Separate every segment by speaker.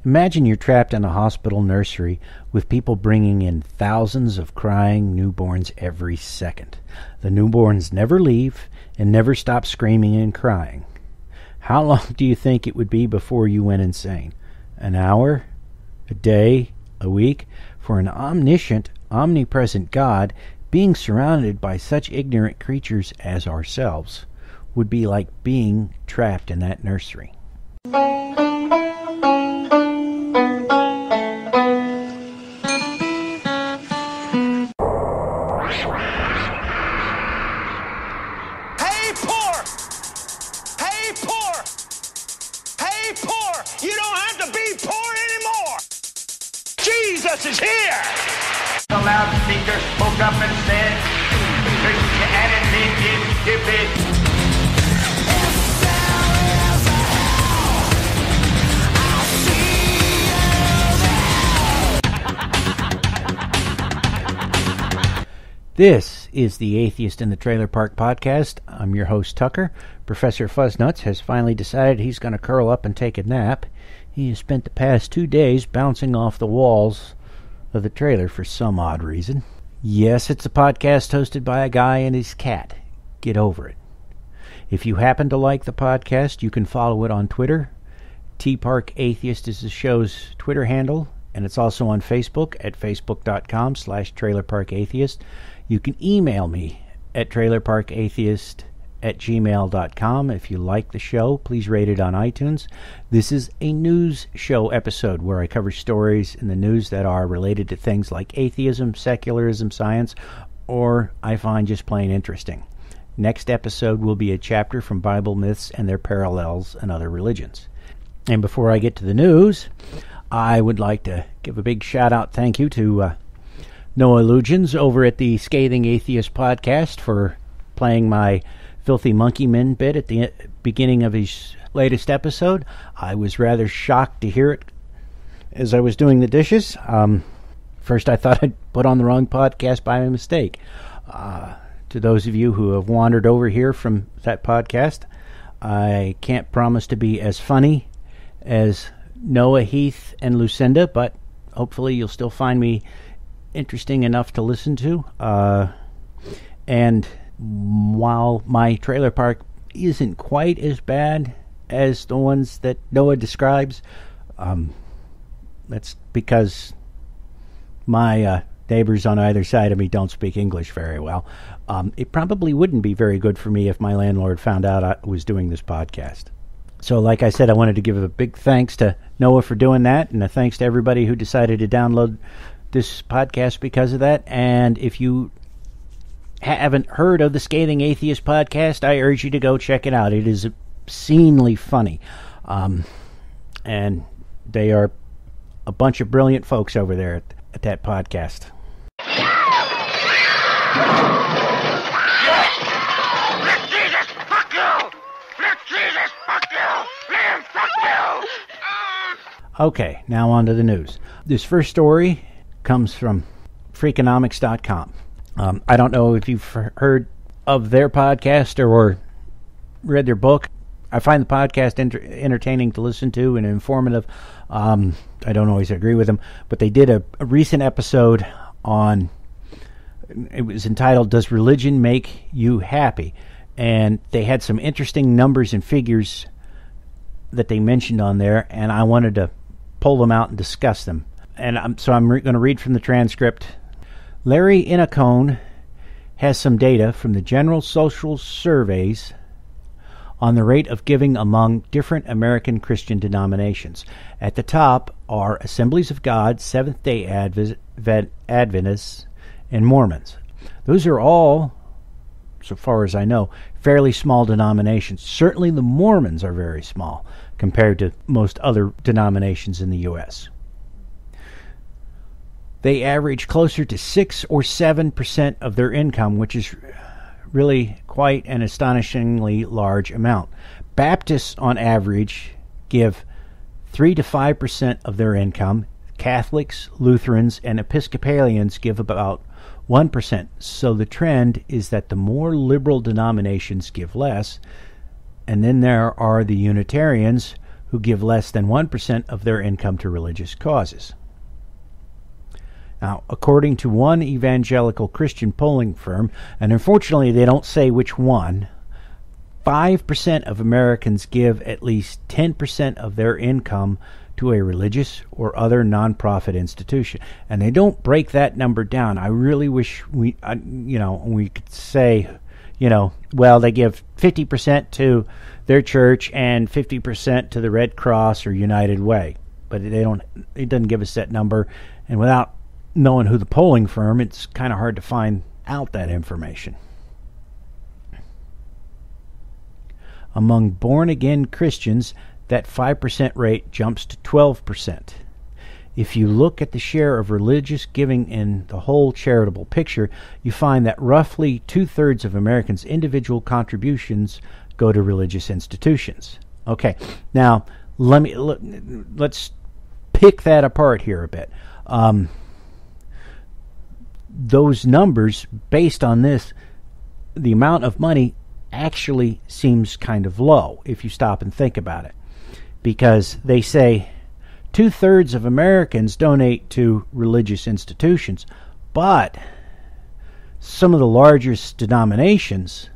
Speaker 1: Imagine you're trapped in a hospital nursery with people bringing in thousands of crying newborns every second. The newborns never leave and never stop screaming and crying. How long do you think it would be before you went insane? An hour? A day? A week? For an omniscient, omnipresent God, being surrounded by such ignorant creatures as ourselves would be like being trapped in that nursery.
Speaker 2: Jesus is here! The loudspeaker spoke up and said, Christianity is stupid. If there is a hell, I'll see you there.
Speaker 1: This is the Atheist in the Trailer Park Podcast. I'm your host, Tucker. Professor Fuzznuts has finally decided he's going to curl up and take a nap. He has spent the past 2 days bouncing off the walls of the trailer for some odd reason. Yes, it's a podcast hosted by a guy and his cat. Get over it. If you happen to like the podcast, you can follow it on Twitter. TParkAtheist is the show's Twitter handle, and it's also on Facebook at facebook.com/trailerparkatheist. You can email me at trailerparkatheist@gmail.com. If you like the show, please rate it on iTunes. This is a news show episode where I cover stories in the news that are related to things like atheism, secularism, science, or I find just plain interesting. Next episode will be a chapter from Bible myths and their parallels in other religions. And before I get to the news, I would like to give a big shout-out thank you to No Illusions over at the Scathing Atheist podcast for playing my Filthy Monkey Men bit at the beginning of his latest episode. I was rather shocked to hear it as I was doing the dishes. First I thought I'd put on the wrong podcast by mistake. To those of you who have wandered over here from that podcast, I can't promise to be as funny as Noah, Heath, and Lucinda, but hopefully you'll still find me interesting enough to listen to. And while my trailer park isn't quite as bad as the ones that Noah describes, that's because my neighbors on either side of me don't speak English very well. It probably wouldn't be very good for me if my landlord found out I was doing this podcast. So like I said, I wanted to give a big thanks to Noah for doing that, and a thanks to everybody who decided to download this podcast because of that. And if you haven't heard of the Scathing Atheist podcast, I urge you to go check it out. It is obscenely funny. And they are a bunch of brilliant folks over there at that podcast.
Speaker 2: Let Jesus fuck you! Let Jesus fuck you! Let him fuck you!
Speaker 1: Okay, now on to the news. This first story comes from Freakonomics.com. I don't know if you've heard of their podcast or read their book. I find the podcast entertaining to listen to and informative. I don't always agree with them, but they did a recent episode on, it was entitled, Does Religion Make You Happy? And they had some interesting numbers and figures that they mentioned on there, and I wanted to pull them out and discuss them. And I'm going to read from the transcript. Larry Iannacone has some data from the General Social Surveys on the rate of giving among different American Christian denominations. At the top are Assemblies of God, Seventh-day Adventists, and Mormons. Those are all, so far as I know, fairly small denominations. Certainly the Mormons are very small compared to most other denominations in the U.S. They average closer to 6 or 7% of their income, which is really quite an astonishingly large amount. Baptists, on average, give 3 to 5% of their income. Catholics, Lutherans, and Episcopalians give about 1%. So the trend is that the more liberal denominations give less. And then there are the Unitarians, who give less than 1% of their income to religious causes. Now, according to one evangelical Christian polling firm, and unfortunately they don't say which one, 5% of Americans give at least 10% of their income to a religious or other nonprofit institution. And they don't break that number down. I really wish we could say, well, they give 50% to their church and 50% to the Red Cross or United Way. But it doesn't give us that number. And without knowing who the polling firm, it's kind of hard to find out that information. Among born-again Christians, that 5% rate jumps to 12%. If you look at the share of religious giving in the whole charitable picture, you find that roughly 2/3 of Americans' individual contributions go to religious institutions. Okay, now let's pick that apart here a bit. Those numbers, based on this, the amount of money actually seems kind of low if you stop and think about it. Because they say 2/3 of Americans donate to religious institutions, but some of the largest denominations,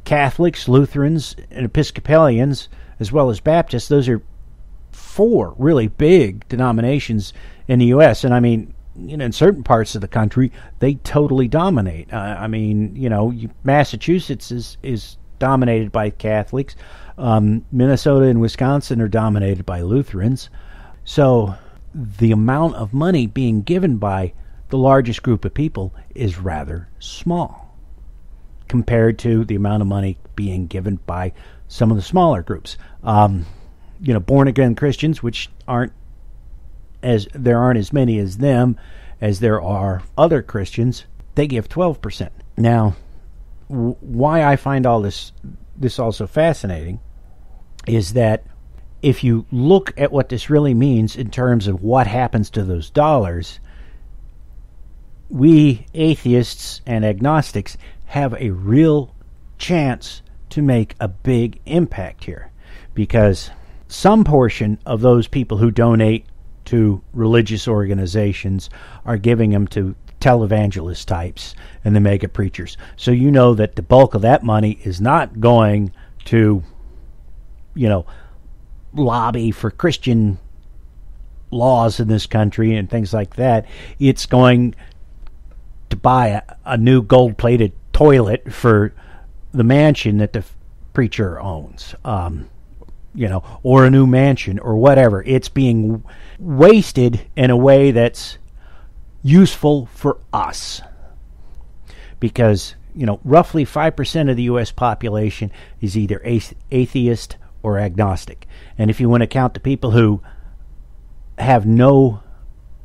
Speaker 1: Catholics, Lutherans, and Episcopalians, as well as Baptists, those are 4 really big denominations in the U.S. And I mean, in certain parts of the country, they totally dominate. Massachusetts is dominated by Catholics. Minnesota and Wisconsin are dominated by Lutherans. So the amount of money being given by the largest group of people is rather small compared to the amount of money being given by some of the smaller groups. Born-again Christians, which aren't as many as them as there are other Christians, they give 12%. Now, why I find all this also fascinating is that if you look at what this really means in terms of what happens to those dollars, we atheists and agnostics have a real chance to make a big impact here, because some portion of those people who donate to religious organizations are giving them to televangelist types and the mega preachers. So you know that the bulk of that money is not going to, lobby for Christian laws in this country and things like that. It's going to buy a new gold-plated toilet for the mansion that the preacher owns, or a new mansion or whatever. It's being wasted in a way that's useful for us, because roughly 5% of the U.S. population is either atheist or agnostic. And if you want to count the people who have no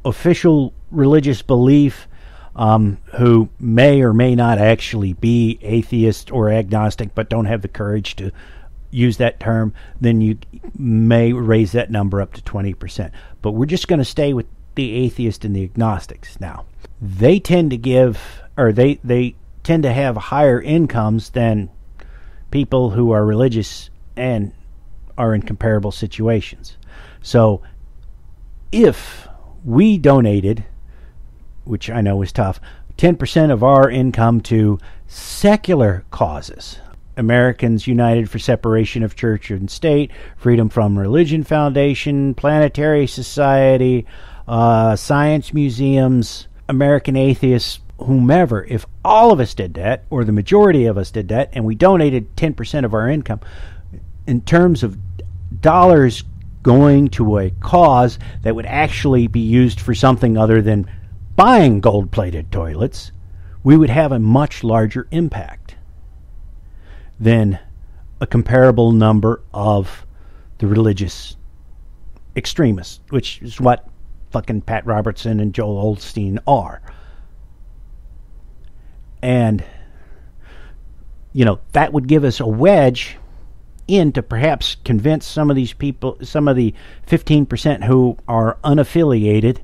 Speaker 1: official religious belief, who may or may not actually be atheist or agnostic but don't have the courage to use that term, then you may raise that number up to 20%. But we're just going to stay with the atheist and the agnostics now. They tend to they tend to have higher incomes than people who are religious and are in comparable situations. So if we donated, which I know is tough, 10% of our income to secular causes, Americans United for Separation of Church and State, Freedom from Religion Foundation, Planetary Society, science museums, American Atheists, whomever, if all of us did that, or the majority of us did that, and we donated 10% of our income, in terms of dollars going to a cause that would actually be used for something other than buying gold-plated toilets, we would have a much larger impact than a comparable number of the religious extremists, which is what fucking Pat Robertson and Joel Osteen are. And, that would give us a wedge in to perhaps convince some of these people, some of the 15% who are unaffiliated,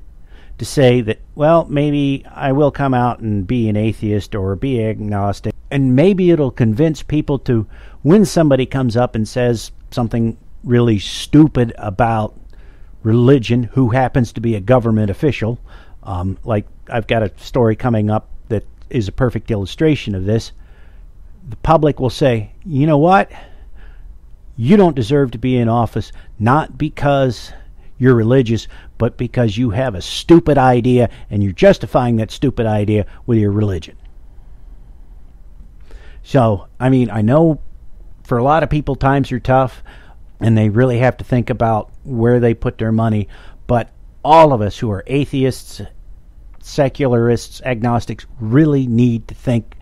Speaker 1: to say that, well, maybe I will come out and be an atheist or be agnostic. And maybe it'll convince people to, when somebody comes up and says something really stupid about religion who happens to be a government official. Like I've got a story coming up that is a perfect illustration of this. The public will say, you know what? You don't deserve to be in office, not because you're religious, but because you have a stupid idea and you're justifying that stupid idea with your religion. So, I mean, I know for a lot of people times are tough and they really have to think about where they put their money, but all of us who are atheists, secularists, agnostics really need to think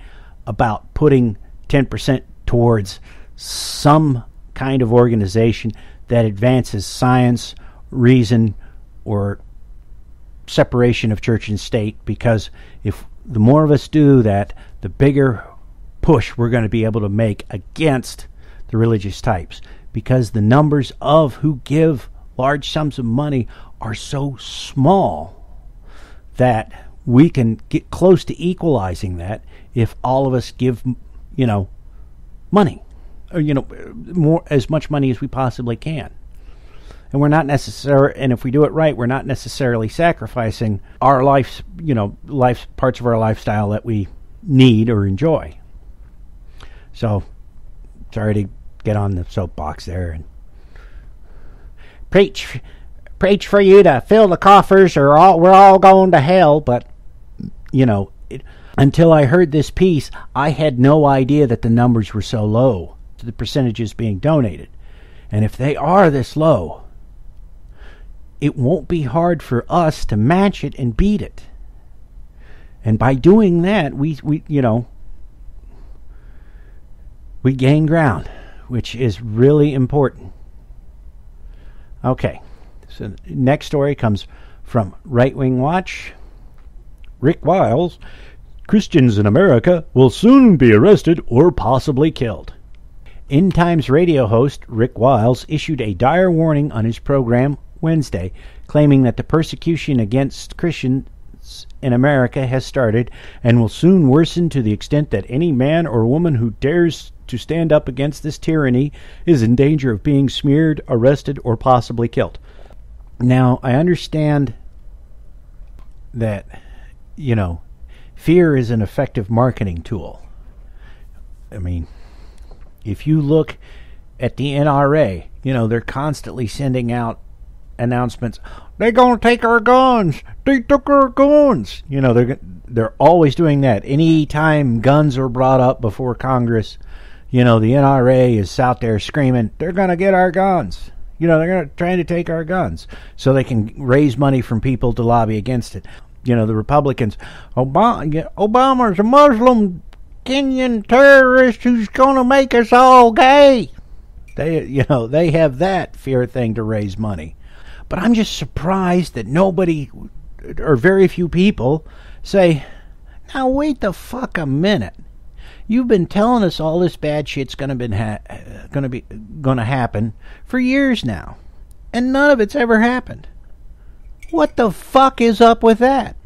Speaker 1: about putting 10% towards some kind of organization that advances science, reason, or separation of church and state, because if the more of us do that, the bigger push we're going to be able to make against the religious types, because the numbers of who give large sums of money are so small that we can get close to equalizing that if all of us give, money, or, more, as much money as we possibly can. And we're not necessarily, and if we do it right, we're not necessarily sacrificing our life, parts of our lifestyle that we need or enjoy. So, sorry to get on the soapbox there and preach for you to fill the coffers, or we're all going to hell. But until I heard this piece, I had no idea that the numbers were so low, the percentages being donated. And if they are this low, it won't be hard for us to match it and beat it. And by doing that, we gain ground, which is really important. Okay, so the next story comes from Right Wing Watch. Rick Wiles, Christians in America will soon be arrested or possibly killed. End Times radio host Rick Wiles issued a dire warning on his program Wednesday, claiming that the persecution against Christians in America has started and will soon worsen to the extent that any man or woman who dares to stand up against this tyranny is in danger of being smeared, arrested, or possibly killed. Now, I understand that, fear is an effective marketing tool. I mean, if you look at the NRA, they're constantly sending out announcements. They're going to take our guns. They took our guns. They're always doing that. Any time guns are brought up before Congress, the NRA is out there screaming, they're going to get our guns. They're trying to take our guns so they can raise money from people to lobby against it. The Republicans, Obama's a Muslim Kenyan terrorist who's going to make us all gay. They have that fear thing to raise money. But I'm just surprised that nobody, or very few people, say, now wait the fuck a minute. You've been telling us all this bad shit's going to happen for years now, and none of it's ever happened. What the fuck is up with that?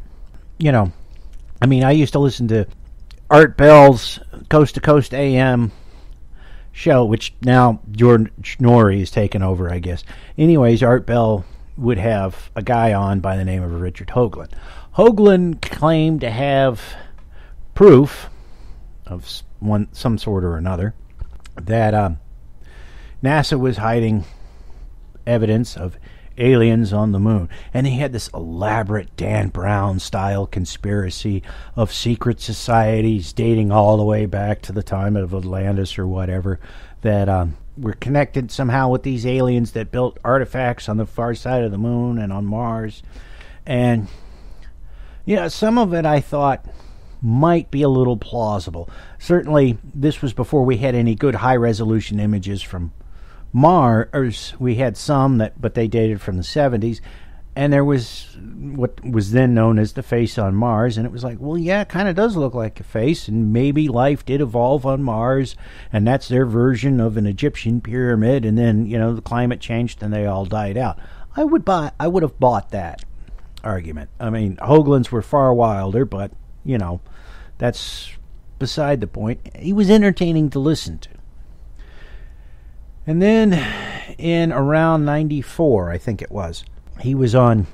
Speaker 1: I used to listen to Art Bell's Coast to Coast AM show, which now Jordan Schnorri has taken over, I guess. Anyways, Art Bell would have a guy on by the name of Richard Hoagland. Hoagland claimed to have proof of some sort or another that NASA was hiding evidence of aliens on the moon. And he had this elaborate Dan Brown style conspiracy of secret societies dating all the way back to the time of Atlantis or whatever, that were connected somehow with these aliens that built artifacts on the far side of the moon and on Mars. And some of it I thought might be a little plausible. Certainly this was before we had any good high resolution images from Mars. We had some but they dated from the 70s, and there was what was then known as the face on Mars, and it was like, well, yeah, it kind of does look like a face, and maybe life did evolve on Mars, and that's their version of an Egyptian pyramid, and then the climate changed and they all died out. I would have bought that argument. I mean, Hoagland's were far wilder, but that's beside the point. He was entertaining to listen to. And then in around 94, I think it was. He was on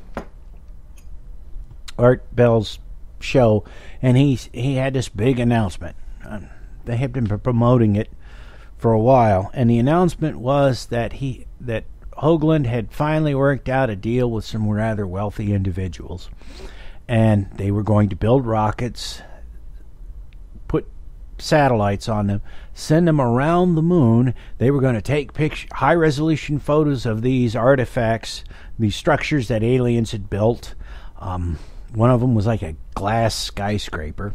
Speaker 1: Art Bell's show, and he had this big announcement. They had been promoting it for a while, and the announcement was that Hoagland had finally worked out a deal with some rather wealthy individuals, and they were going to build rockets, put satellites on them, send them around the moon. They were going to take high-resolution photos of these artifacts, these structures that aliens had built. One of them was like a glass skyscraper.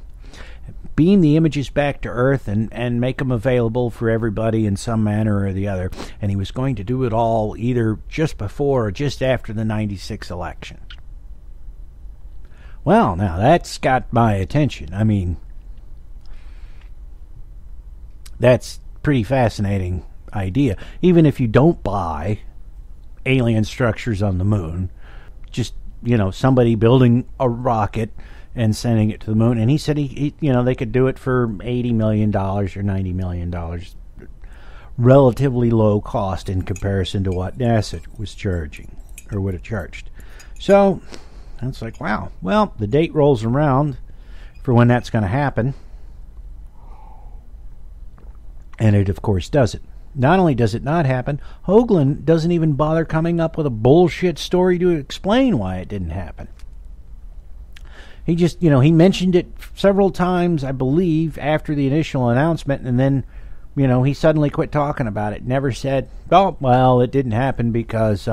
Speaker 1: Beam the images back to Earth and make them available for everybody in some manner or the other. And he was going to do it all either just before or just after the 96 election. Well, now that's got my attention. I mean, that's pretty fascinating idea. Even if you don't buy alien structures on the moon, just, somebody building a rocket and sending it to the moon. And he said they could do it for $80 million or $90 million. Relatively low cost in comparison to what NASA was charging or would have charged. So it's like, wow. Well, the date rolls around for when that's going to happen. And it, of course, doesn't. Not only does it not happen, Hoagland doesn't even bother coming up with a bullshit story to explain why it didn't happen. He just, he mentioned it several times, I believe, after the initial announcement, and then, he suddenly quit talking about it. Never said, oh, well, it didn't happen because,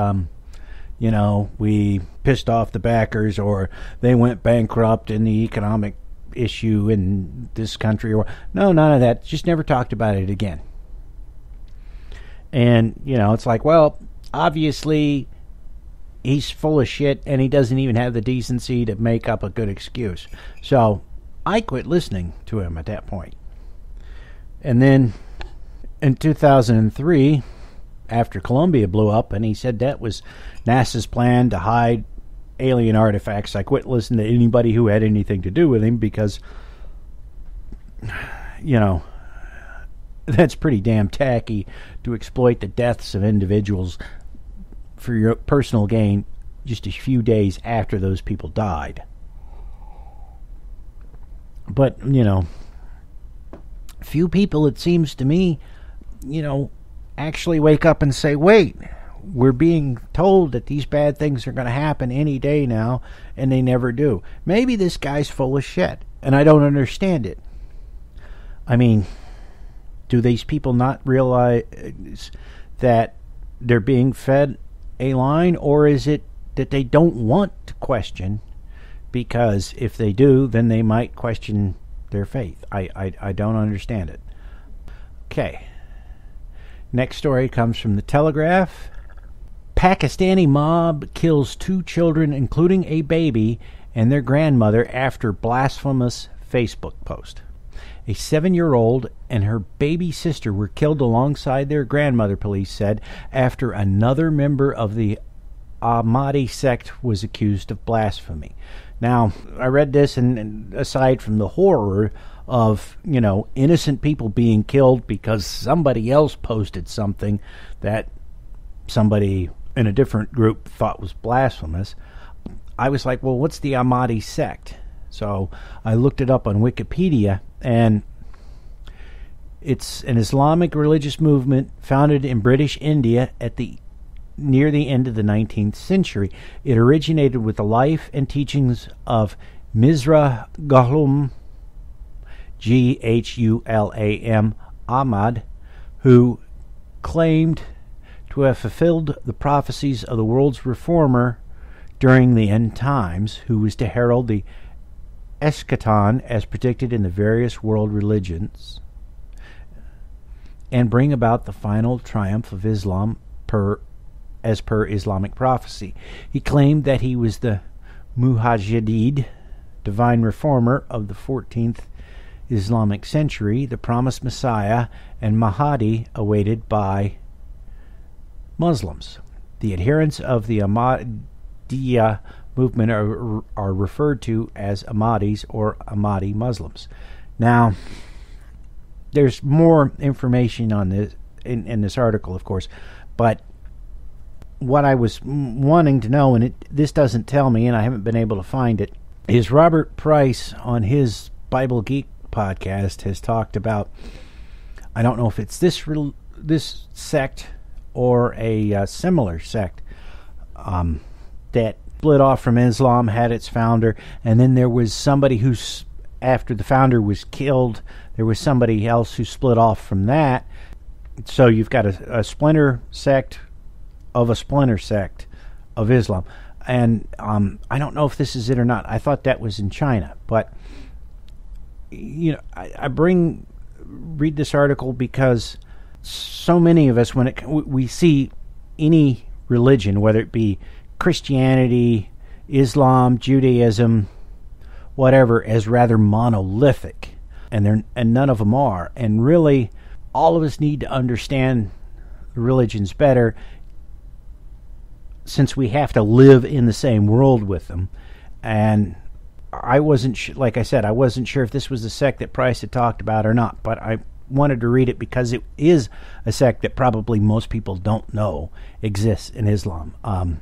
Speaker 1: we pissed off the backers, or they went bankrupt in the economic issue in this country, or no, none of that. Just never talked about it again. And, it's like, well, obviously he's full of shit, and he doesn't even have the decency to make up a good excuse. So I quit listening to him at that point. And then in 2003, after Columbia blew up, and he said that was NASA's plan to hide alien artifacts, I quit listening to anybody who had anything to do with him because, that's pretty damn tacky to exploit the deaths of individuals for your personal gain just a few days after those people died. But, few people, it seems to me, actually wake up and say, wait, we're being told that these bad things are going to happen any day now, and they never do. Maybe this guy's full of shit, and I don't understand it. I mean, do these people not realize that they're being fed a line, or is it that they don't want to question? Because if they do, then they might question their faith. I don't understand it. Okay. Next story comes from the Telegraph. Pakistani mob kills 2 children, including a baby, and their grandmother after blasphemous Facebook post. A 7-year-old and her baby sister were killed alongside their grandmother, police said, after another member of the Ahmadi sect was accused of blasphemy. Now, I read this, and aside from the horror of, innocent people being killed because somebody else posted something that somebody in a different group thought was blasphemous, I was like, well, what's the Ahmadi sect? So I looked it up on Wikipedia, and it's an Islamic religious movement founded in British India near the end of the 19th century. It originated with the life and teachings of Mirza Ghulam, Ghulam Ahmad, who claimed to have fulfilled the prophecies of the world's reformer during the end times, who was to herald the eschaton as predicted in the various world religions and bring about the final triumph of Islam as per Islamic prophecy. He claimed that he was the Mujahideen, divine reformer of the 14th Islamic century, the promised Messiah, and Mahdi awaited by Muslims. The adherents of the Ahmadiyya movement are referred to as Ahmadis or Ahmadi Muslims. Now, there's more information on this in this article, of course, but what I was wanting to know, and this doesn't tell me, and I haven't been able to find it, is Robert Price on his Bible Geek podcast has talked about, I don't know if it's this sect or a similar sect that split off from Islam, had its founder, and then there was somebody who's, after the founder was killed, there was somebody else who split off from that. So you've got a splinter sect of a splinter sect of Islam. And I don't know if this is it or not. I thought that was in China. But, you know, I read this article because so many of us, when we see any religion, whether it be Christianity, Islam, Judaism, whatever, as rather monolithic. And none of them are. And really, all of us need to understand the religions better, since we have to live in the same world with them. And I wasn't like I said, I wasn't sure if this was the sect that Price had talked about or not, but I wanted to read it because it is a sect that probably most people don't know exists in Islam. And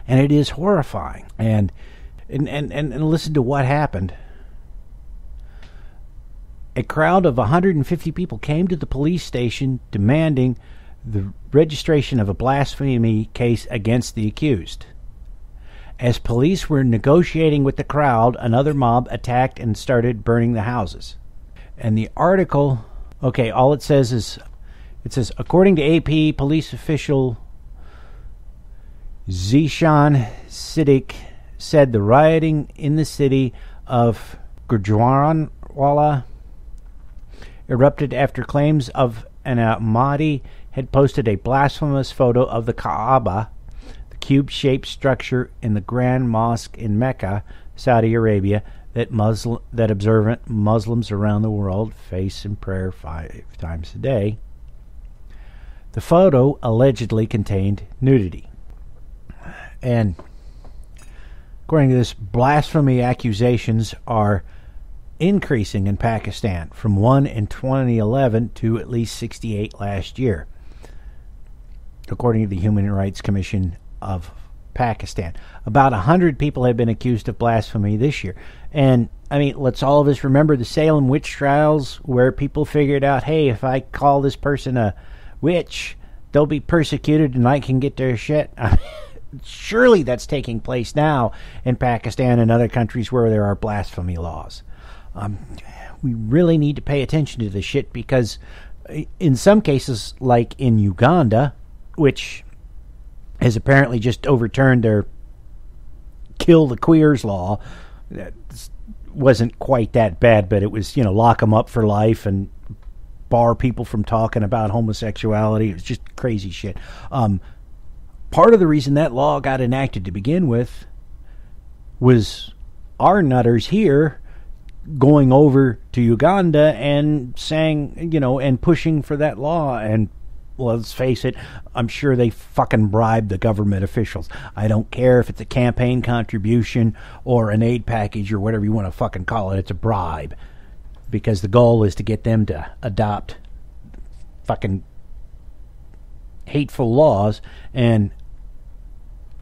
Speaker 1: it is horrifying. And listen to what happened. A crowd of 150 people came to the police station demanding the registration of a blasphemy case against the accused. As police were negotiating with the crowd, another mob attacked and started burning the houses. And the article, okay, all it says is, according to AP, police official Zishan Siddiq said the rioting in the city of Gujranwala erupted after claims of an Ahmadi had posted a blasphemous photo of the Kaaba, the cube-shaped structure in the Grand Mosque in Mecca, Saudi Arabia, that observant Muslims around the world face in prayer 5 times a day. The photo allegedly contained nudity. And according to this, blasphemy accusations are increasing in Pakistan from 1 in 2011 to at least 68 last year, according to the Human Rights Commission of Pakistan. About 100 people have been accused of blasphemy this year. And, I mean, let's all of us remember the Salem witch trials, where people figured out, hey, if I call this person a witch, they'll be persecuted and I can get their shit. Surely that's taking place now in Pakistan and other countries where there are blasphemy laws. We really need to pay attention to this shit, because in some cases, like in Uganda, which has apparently just overturned their kill the queers law, that wasn't quite that bad, but it was, lock them up for life and bar people from talking about homosexuality. It was just crazy shit. Part of the reason that law got enacted to begin with was our nutters here going over to Uganda and saying, and pushing for that law. And let's face it, I'm sure they fucking bribed the government officials. I don't care if it's a campaign contribution or an aid package or whatever you want to fucking call it. It's a bribe, because the goal is to get them to adopt fucking hateful laws. And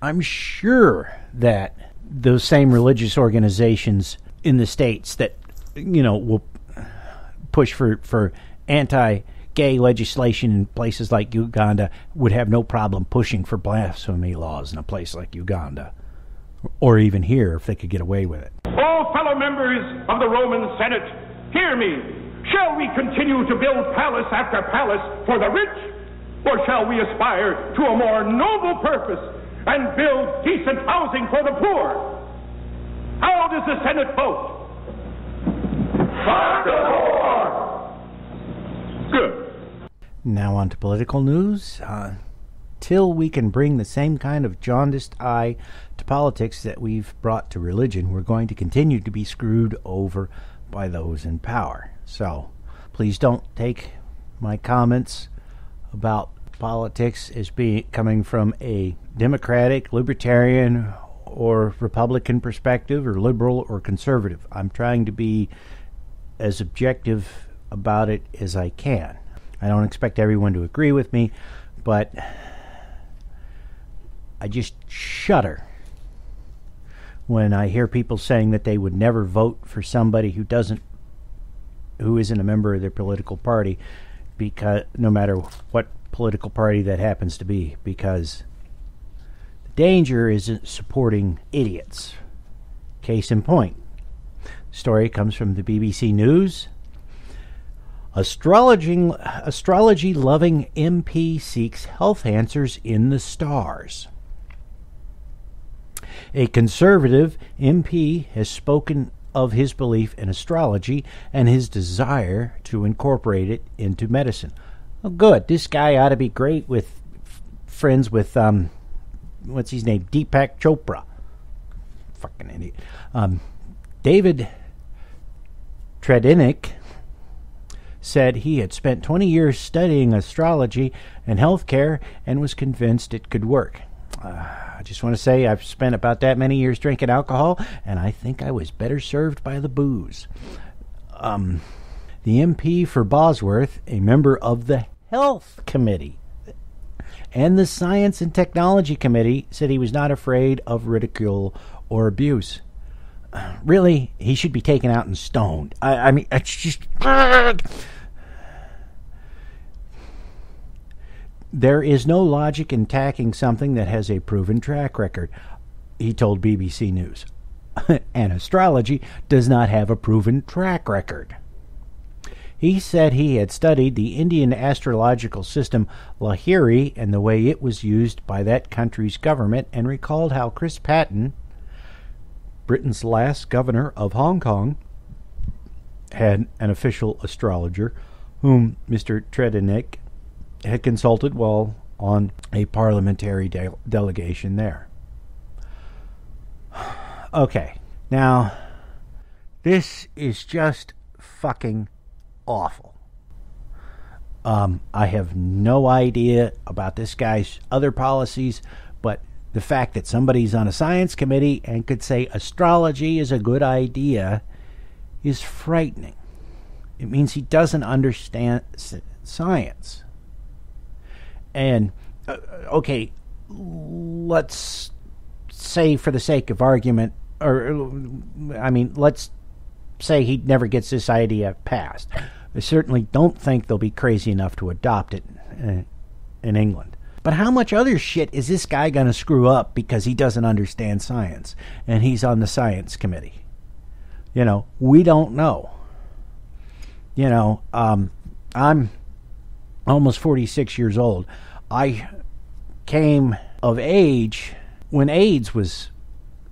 Speaker 1: I'm sure that those same religious organizations in the States that, will push for anti-gay legislation in places like Uganda would have no problem pushing for blasphemy laws in a place like Uganda. Or even here, if they could get away with it.
Speaker 2: Oh, fellow members of the Roman Senate, hear me. Shall we continue to build palace after palace for the rich? Or shall we aspire to a more noble purpose and build decent housing for the poor? How does the Senate vote? Start the war! Good.
Speaker 1: Now on to political news. Till we can bring the same kind of jaundiced eye to politics that we've brought to religion, we're going to continue to be screwed over by those in power. So, please don't take my comments about politics as coming from a Democratic, Libertarian, or Republican perspective, or liberal or conservative. I'm trying to be as objective about it as I can. I don't expect everyone to agree with me, but I just shudder when I hear people saying that they would never vote for somebody who isn't a member of their political party, because no matter what political party that happens to be, because the danger isn't supporting idiots. Case in point, the story comes from the BBC News. Astrology-loving MP seeks health answers in the stars. A conservative MP has spoken of his belief in astrology and his desire to incorporate it into medicine. Oh, good. This guy ought to be great with friends with, what's his name? Deepak Chopra. Fucking idiot. David Tredynik said he had spent 20 years studying astrology and healthcare and was convinced it could work. I just want to say I've spent about that many years drinking alcohol, and I think I was better served by the booze. The MP for Bosworth, a member of the Health Committee and the Science and Technology Committee, said he was not afraid of ridicule or abuse. Really, he should be taken out and stoned. I mean, it's just... There is no logic in attacking something that has a proven track record, he told BBC News. And astrology does not have a proven track record. He said he had studied the Indian astrological system Lahiri and the way it was used by that country's government, and recalled how Chris Patten, Britain's last governor of Hong Kong, had an official astrologer whom Mr. Tredynik had consulted while on a parliamentary delegation there. Okay, now, this is just fucking awful. I have no idea about this guy's other policies, but the fact that somebody's on a science committee and could say astrology is a good idea is frightening. It means he doesn't understand science. And, okay, let's say for the sake of argument, let's say he never gets this idea passed. I certainly don't think they'll be crazy enough to adopt it in England. But how much other shit is this guy going to screw up because he doesn't understand science and he's on the science committee? We don't know. I'm almost 46 years old. I came of age when AIDS was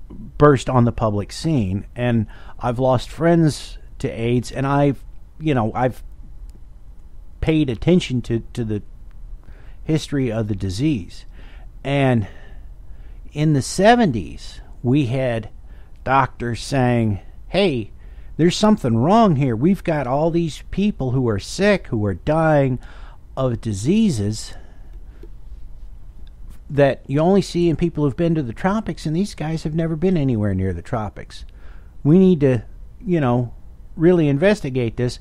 Speaker 1: burst on the public scene, and I've lost friends to AIDS, and I've paid attention to the history of the disease. And in the 70s, we had doctors saying, hey, there's something wrong here. We've got all these people who are sick, who are dying of diseases that you only see in people who've been to the tropics, and these guys have never been anywhere near the tropics. We need to, really investigate this,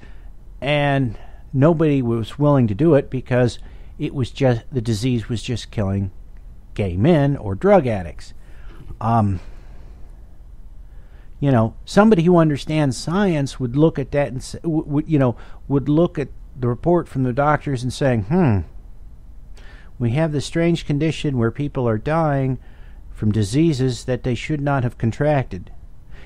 Speaker 1: and nobody was willing to do it because it was just, the disease was just killing gay men or drug addicts. Somebody who understands science would look at that and would look at the report from the doctors and saying, we have this strange condition where people are dying from diseases that they should not have contracted.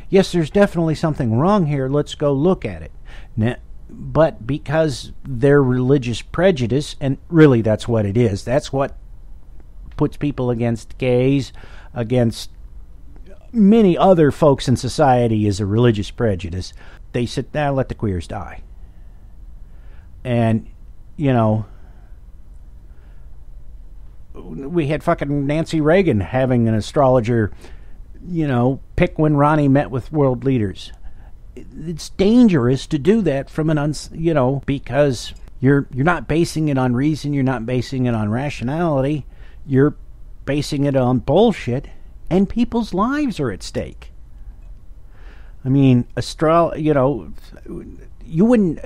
Speaker 1: Yes, there's definitely something wrong here. Let's go look at it. Now, but because their religious prejudice, and really that's what it is, that's what puts people against gays, against many other folks in society, is a religious prejudice. They said, let the queers die. And, we had fucking Nancy Reagan having an astrologer, pick when Ronnie met with world leaders. It's dangerous to do that from because you're not basing it on reason, you're not basing it on rationality, you're basing it on bullshit, and people's lives are at stake. I mean,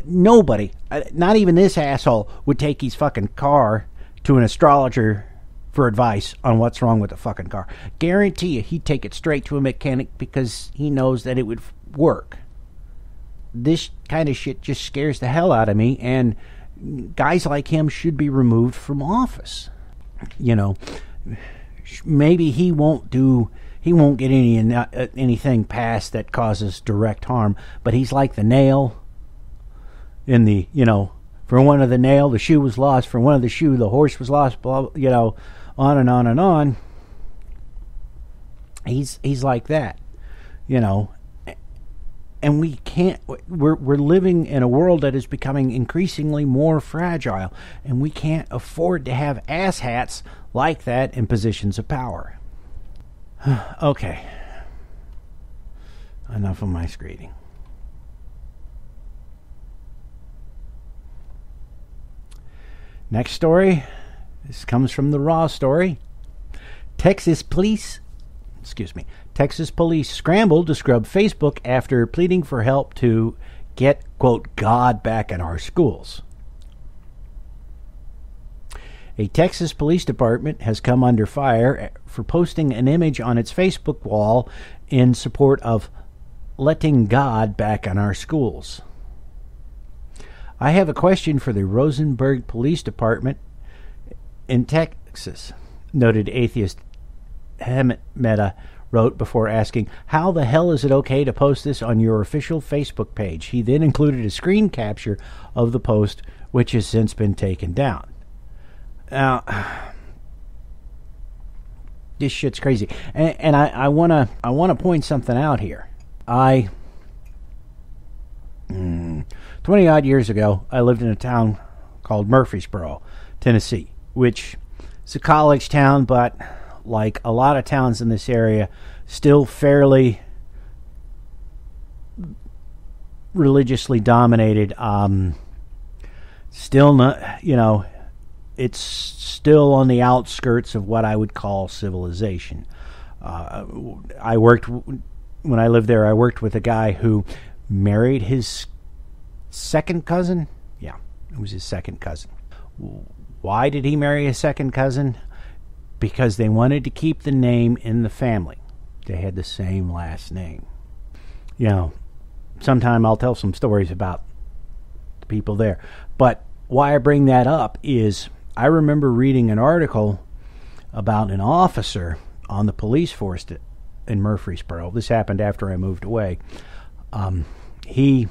Speaker 1: nobody, not even this asshole, would take his fucking car to an astrologer for advice on what's wrong with the fucking car. Guarantee you he'd take it straight to a mechanic because he knows that it would work. This kind of shit just scares the hell out of me, and guys like him should be removed from office. You know, maybe he won't get anything passed that causes direct harm, but he's like the nail in the, you know, for one of the nail, the shoe was lost. For one of the shoe, the horse was lost. Blah, you know, on and on and on. He's like that, you know. And we can't. We're living in a world that is becoming increasingly more fragile, and we can't afford to have asshats like that in positions of power. Okay. Enough of my screeding. Next story. This comes from the Raw story. Texas police scrambled to scrub Facebook after pleading for help to get, quote, God back in our schools. A Texas police department has come under fire for posting an image on its Facebook wall in support of letting God back in our schools. I have a question for the Rosenberg Police Department in Texas, noted atheist Hemet Meta wrote before asking, how the hell is it okay to post this on your official Facebook page? He then included a screen capture of the post, which has since been taken down. Now, this shit's crazy, and I wanna point something out here. 20 odd years ago, I lived in a town called Murfreesboro, Tennessee, which is a college town, but like a lot of towns in this area, still fairly religiously dominated. Still not, you know, it's still on the outskirts of what I would call civilization. When I lived there, I worked with a guy who married his second cousin. Yeah, it was his second cousin. Why did he marry his second cousin? Because they wanted to keep the name in the family. They had the same last name. You know, sometime I'll tell some stories about the people there. But why I bring that up is I remember reading an article about an officer on the police force in Murfreesboro. This happened after I moved away. He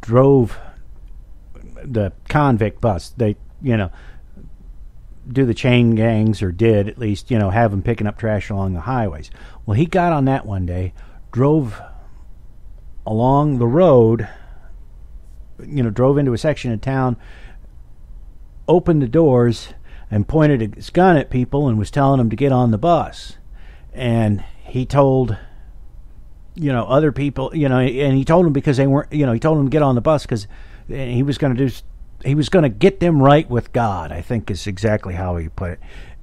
Speaker 1: drove the convict bus. They, you know, do the chain gangs, or did at least, you know, have them picking up trash along the highways. Well, he got on that one day, drove along the road, you know, drove into a section of town, opened the doors, and pointed his gun at people and was telling them to get on the bus. And he told, you know, other people, you know, and he told them because they weren't, you know, he told them to get on the bus because he was going to get them right with God, I think is exactly how he put it.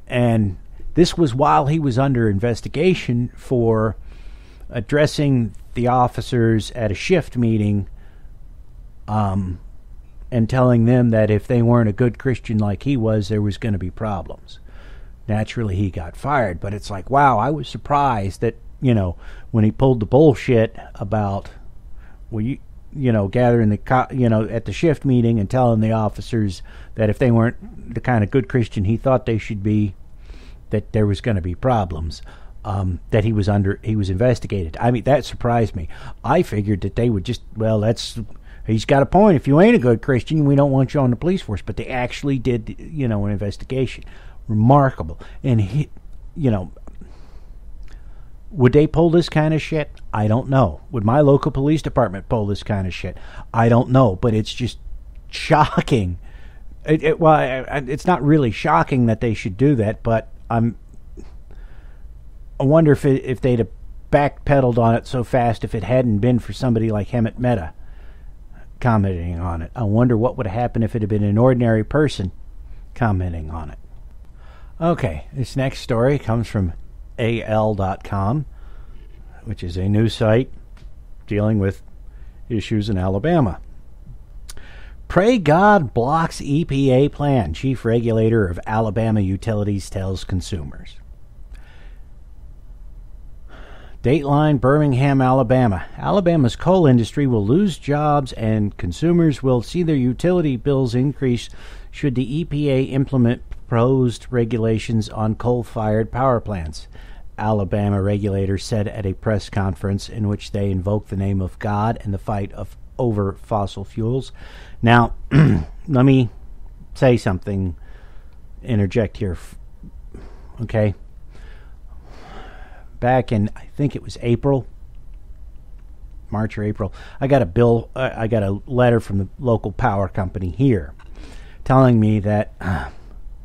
Speaker 1: And this was while he was under investigation for addressing the officers at a shift meeting, and telling them that if they weren't a good Christian like he was, there was going to be problems. Naturally, he got fired, but it's like, wow, I was surprised that, you know, when he pulled the bullshit about, well, you know, gathering the, you know, at the shift meeting and telling the officers that if they weren't the kind of good Christian he thought they should be, that there was going to be problems, that he was investigated. I mean, that surprised me. I figured that they would just, well, he's got a point. If you ain't a good Christian, we don't want you on the police force. But they actually did, you know, an investigation. Remarkable. And he, you know, would they pull this kind of shit? I don't know. Would my local police department pull this kind of shit? I don't know. But it's just shocking. It's not really shocking that they should do that, but I wonder if they'd have backpedaled on it so fast if it hadn't been for somebody like Hemet Meta commenting on it. I wonder what would have happened if it had been an ordinary person commenting on it. Okay, this next story comes from AL.com, which is a news site dealing with issues in Alabama. Pray God blocks EPA plan. Chief regulator of Alabama utilities tells consumers. Dateline, Birmingham, Alabama. Alabama's coal industry will lose jobs and consumers will see their utility bills increase should the EPA implement proposed regulations on coal-fired power plants. Alabama regulators said at a press conference in which they invoked the name of God and the fight over fossil fuels. Now, let me say something, interject here, okay? Back in, I think it was March or April, I got a letter from the local power company here telling me that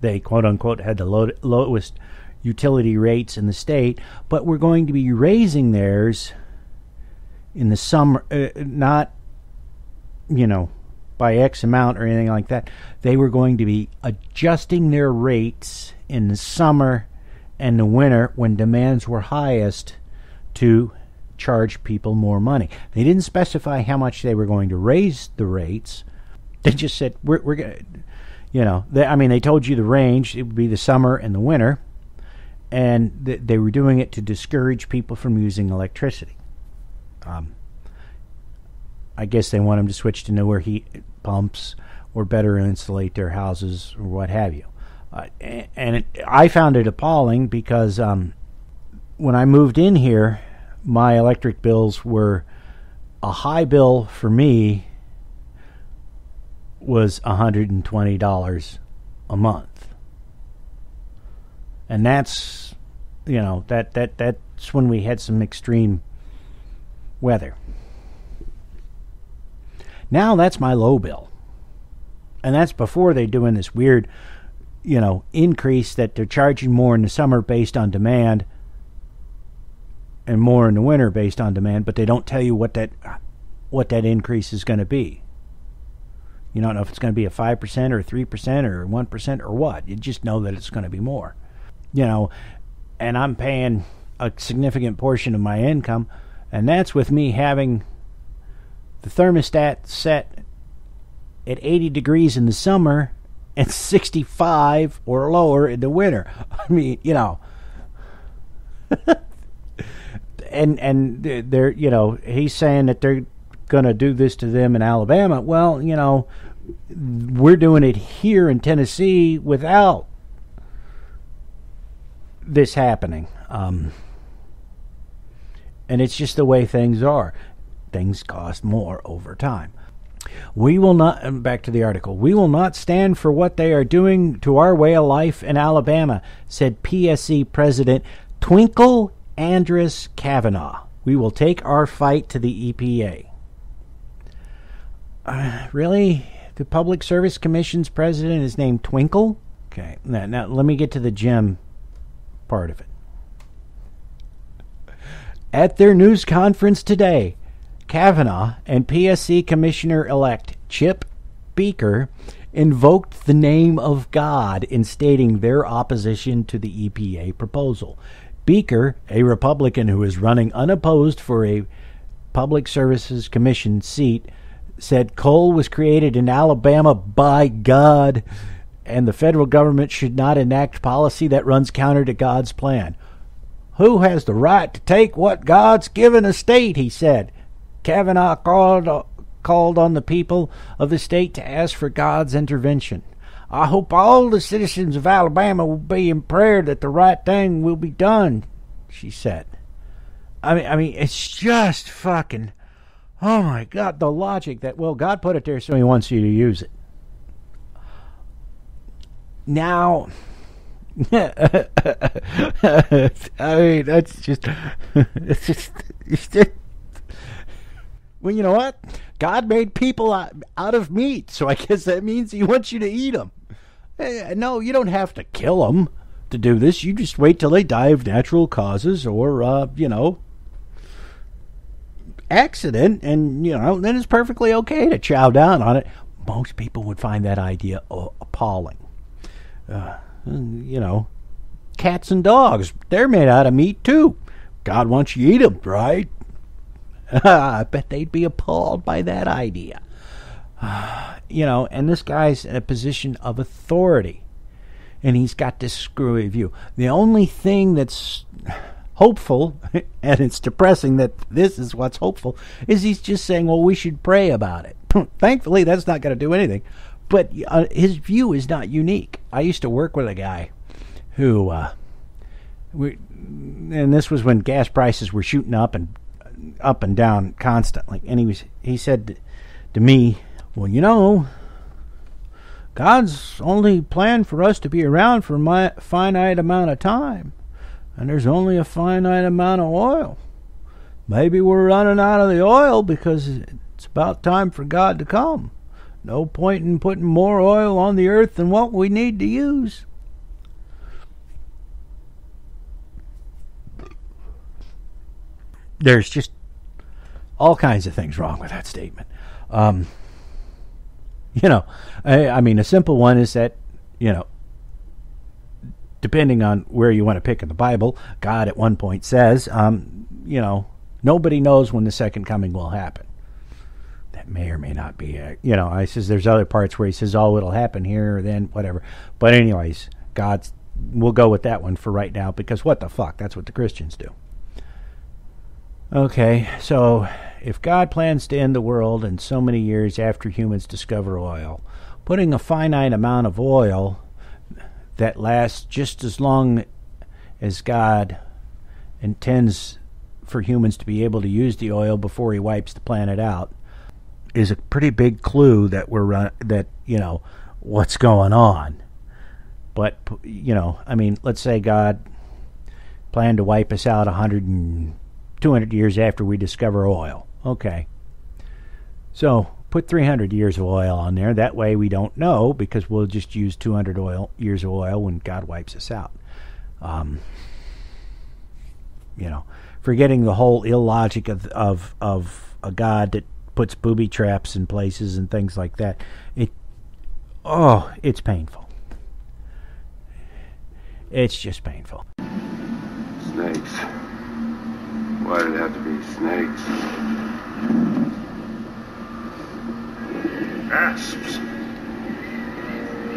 Speaker 1: they, quote-unquote, had the lowest utility rates in the state, but we're going to be raising theirs in the summer, not, by X amount or anything like that. They were going to be adjusting their rates in the summer and the winter when demands were highest to charge people more money. They didn't specify how much they were going to raise the rates. They just said, we're going to, they told you the range. It would be the summer and the winter. And they were doing it to discourage people from using electricity. I guess they want them to switch to newer heat pumps or better insulate their houses or what have you. I found it appalling because when I moved in here, my electric bills were, a high bill for me was $120 a month. And that's, that's when we had some extreme weather. Now that's my low bill. And that's before they're doing this weird, increase that they're charging more in the summer based on demand and more in the winter based on demand, but they don't tell you what that increase is going to be. You don't know if it's going to be a 5% or 3% or 1% or what. You just know that it's going to be more. And I'm paying a significant portion of my income, and that's with me having the thermostat set at 80 degrees in the summer and 65 or lower in the winter. I mean, and they're, he's saying that they're going to do this to them in Alabama. Well, we're doing it here in Tennessee without this happening. And it's just the way things are. Things cost more over time. We will not, back to the article, we will not stand for what they are doing to our way of life in Alabama, said PSC President Twinkle Andress Kavanaugh. We will take our fight to the EPA. Really? The Public Service Commission's president is named Twinkle? Okay, now let me get to the gem part of it. At their news conference today, Kavanaugh and PSC Commissioner-elect Chip Beaker invoked the name of God in stating their opposition to the EPA proposal. Beaker, a Republican who is running unopposed for a Public Services Commission seat, said coal was created in Alabama by God, and the federal government should not enact policy that runs counter to God's plan. Who has the right to take what God's given a state, he said. Kavanaugh called on the people of the state to ask for God's intervention. I hope all the citizens of Alabama will be in prayer that the right thing will be done, she said. I mean, it's just fucking, oh my God, the logic that, well, God put it there so he wants you to use it. Now, I mean, that's just, it's just, well, you know what? God made people out of meat, so I guess that means he wants you to eat them. No, you don't have to kill them to do this. You just wait till they die of natural causes or, accident, and, then it's perfectly okay to chow down on it. Most people would find that idea appalling. Cats and dogs, they're made out of meat, too. God wants you to eat them, right? I bet they'd be appalled by that idea. And this guy's in a position of authority, and he's got this screwy view. The only thing that's hopeful, and it's depressing that this is what's hopeful, is he's just saying, well, we should pray about it. Thankfully, that's not going to do anything. But his view is not unique. I used to work with a guy who, and this was when gas prices were shooting up and down constantly. And he said to me, well, God's only planned for us to be around for a finite amount of time. And there's only a finite amount of oil. Maybe we're running out of the oil because it's about time for God to come. No point in putting more oil on the earth than what we need to use. There's just all kinds of things wrong with that statement. I mean, a simple one is that, depending on where you want to pick in the Bible, God at one point says, nobody knows when the second coming will happen. That may or may not be, I says there's other parts where he says, oh, it'll happen here or then, whatever. But anyways, we'll go with that one for right now, because what the fuck? That's what the Christians do. Okay, so if God plans to end the world in so many years after humans discover oil, putting a finite amount of oil that lasts just as long as God intends for humans to be able to use the oil before he wipes the planet out is a pretty big clue that what's going on. But, let's say God planned to wipe us out 200 years after we discover oil. Okay. So put 300 years of oil on there. That way we don't know, because we'll just use 200 years of oil when God wipes us out. Forgetting the whole illogic of a God that puts booby traps in places and things like that. It's painful. It's just painful.
Speaker 3: Snakes. Why did it have to be snakes?
Speaker 4: Asps.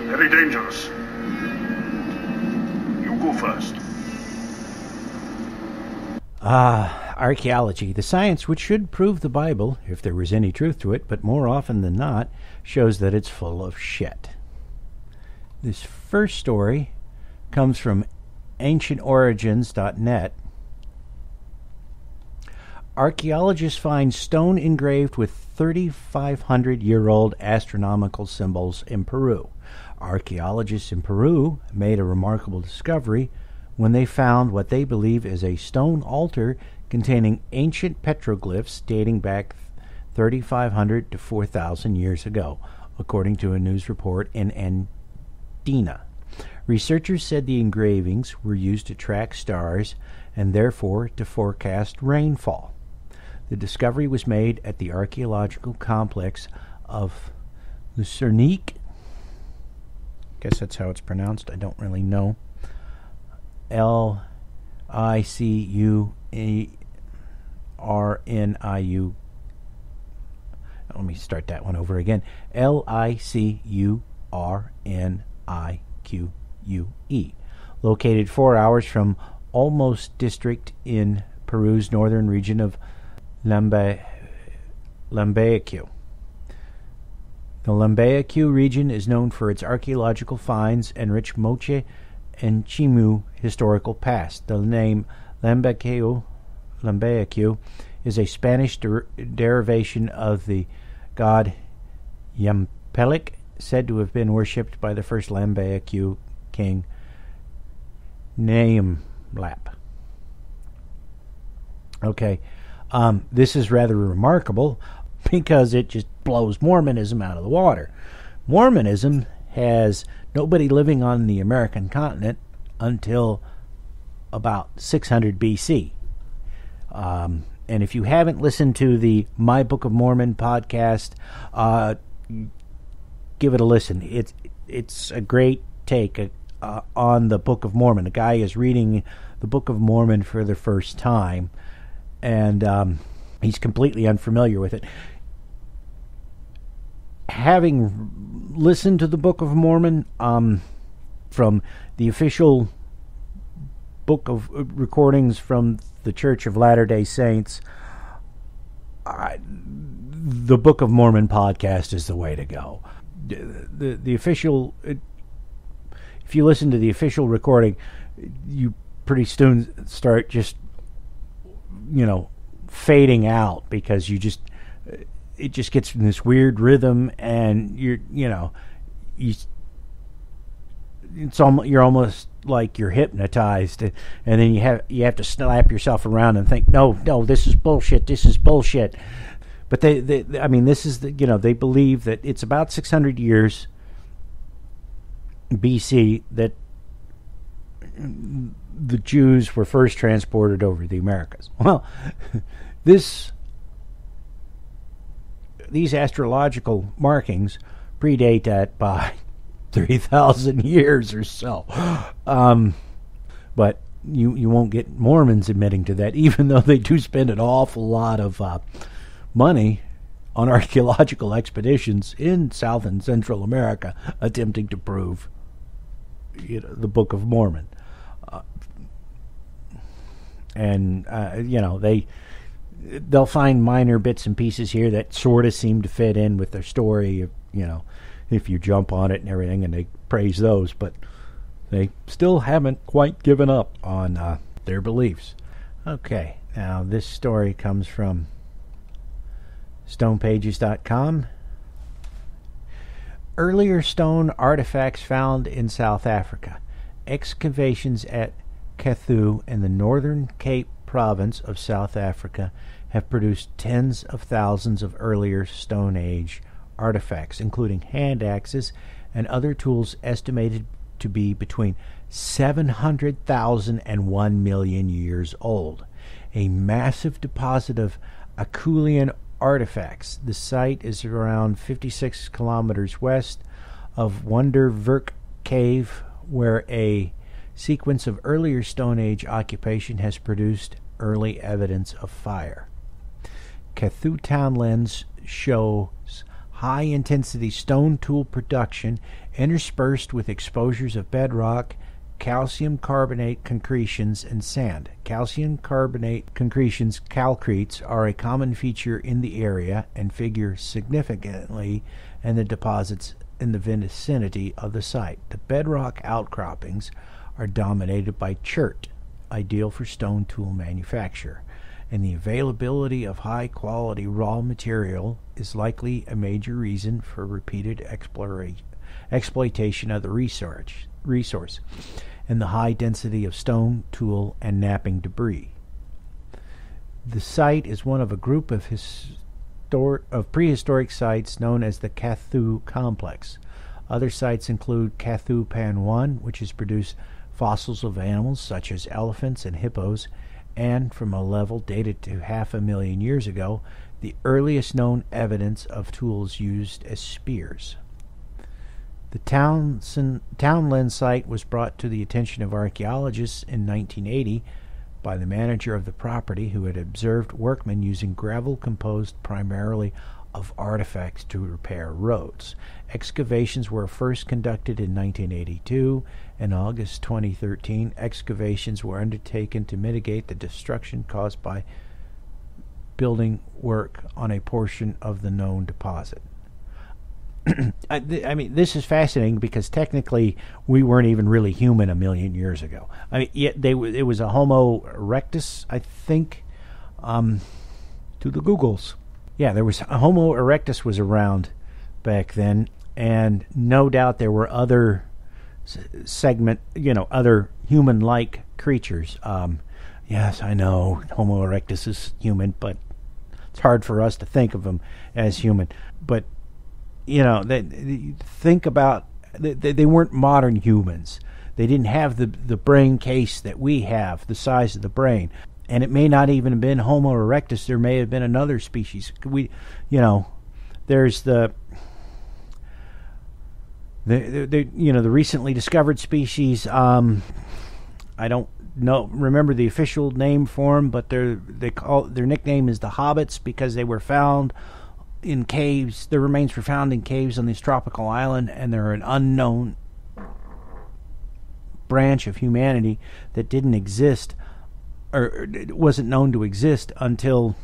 Speaker 4: Very dangerous. You go first.
Speaker 1: Archaeology, the science which should prove the Bible, if there was any truth to it, but more often than not, shows that it's full of shit. This first story comes from ancientorigins.net. Archaeologists find stone engraved with 3,500-year-old astronomical symbols in Peru. Archaeologists in Peru made a remarkable discovery when they found what they believe is a stone altar containing ancient petroglyphs dating back 3,500 to 4,000 years ago, according to a news report in Andina. Researchers said the engravings were used to track stars and therefore to forecast rainfall. The discovery was made at the archaeological complex of Lucernique. I guess that's how it's pronounced. I don't really know. L-I-C-U-A-R-N-I-U. Let me start that one over again. L-I-C-U-R-N-I-Q-U-E. Located 4 hours from Olmos district in Peru's northern region of Lambayeque. The Lambayeque region is known for its archaeological finds and rich Moche and Chimu historical past. The name Lambayeque is a Spanish derivation of the god Yampelik, said to have been worshipped by the first Lambayeque king Naimlap. Okay, this is rather remarkable because it just blows Mormonism out of the water. Mormonism has nobody living on the American continent until about 600 BC. And if you haven't listened to the My Book of Mormon podcast, give it a listen. It's a great take on the Book of Mormon. The guy is reading the Book of Mormon for the first time, and he's completely unfamiliar with it. having listened to the Book of Mormon from the official book of recordings from the Church of Latter-day Saints, the Book of Mormon podcast is the way to go. The official, if you listen to the official recording, you pretty soon start just, fading out, because it just gets in this weird rhythm, and you're almost like you're hypnotized, and then you have to slap yourself around and think, no, this is bullshit. But they this is they believe that it's about 600 years BC that the Jews were first transported over the Americas. Well, these astrological markings predate that by 3,000 years or so. But you won't get Mormons admitting to that, even though they do spend an awful lot of money on archaeological expeditions in South and Central America attempting to prove the Book of Mormon. They'll find minor bits and pieces here that sort of seem to fit in with their story, if you jump on it and everything, and they praise those, but they still haven't quite given up on their beliefs. Okay, now this story comes from stonepages.com. Earlier stone artifacts found in South Africa. Excavations at Kathu in the northern Cape province of South Africa have produced tens of thousands of earlier Stone Age artifacts, including hand axes and other tools estimated to be between 700,000 and 1 million years old. A massive deposit of Acheulean artifacts. The site is around 56 kilometers west of Wonderwerk Cave, where a sequence of earlier Stone Age occupation has produced early evidence of fire. Kathu townlands shows high-intensity stone tool production interspersed with exposures of bedrock, calcium carbonate concretions, and sand. Calcium carbonate concretions, calcretes, are a common feature in the area and figure significantly in the deposits in the vicinity of the site. The bedrock outcroppings are dominated by chert, ideal for stone tool manufacture, and the availability of high-quality raw material is likely a major reason for repeated exploitation of the resource, and the high density of stone, tool, and knapping debris. The site is one of a group of prehistoric sites known as the Kathu Complex. Other sites include Kathu Pan 1, which has produced fossils of animals such as elephants and hippos, and from a level dated to 500,000 years ago, the earliest known evidence of tools used as spears. The Townland site was brought to the attention of archaeologists in 1980 by the manager of the property, who had observed workmen using gravel composed primarily of artifacts to repair roads. Excavations were first conducted in 1982. In August 2013, excavations were undertaken to mitigate the destruction caused by building work on a portion of the known deposit. This is fascinating because technically we weren't even really human 1 million years ago. It was a Homo erectus, I think, to the Googles. Yeah, there was Homo erectus was around back then, and no doubt there were other other human-like creatures. Yes, I know Homo erectus is human, but it's hard for us to think of them as human. But think about they weren't modern humans. They didn't have the brain case that we have, the size of the brain. And it may not even have been Homo erectus. There may have been another species. There's the recently discovered species. I don't remember the official name for them, but their nickname is the Hobbits because they were found in caves. Their remains were found in caves on this tropical island, and they're an unknown branch of humanity that didn't exist, or it wasn't known to exist until,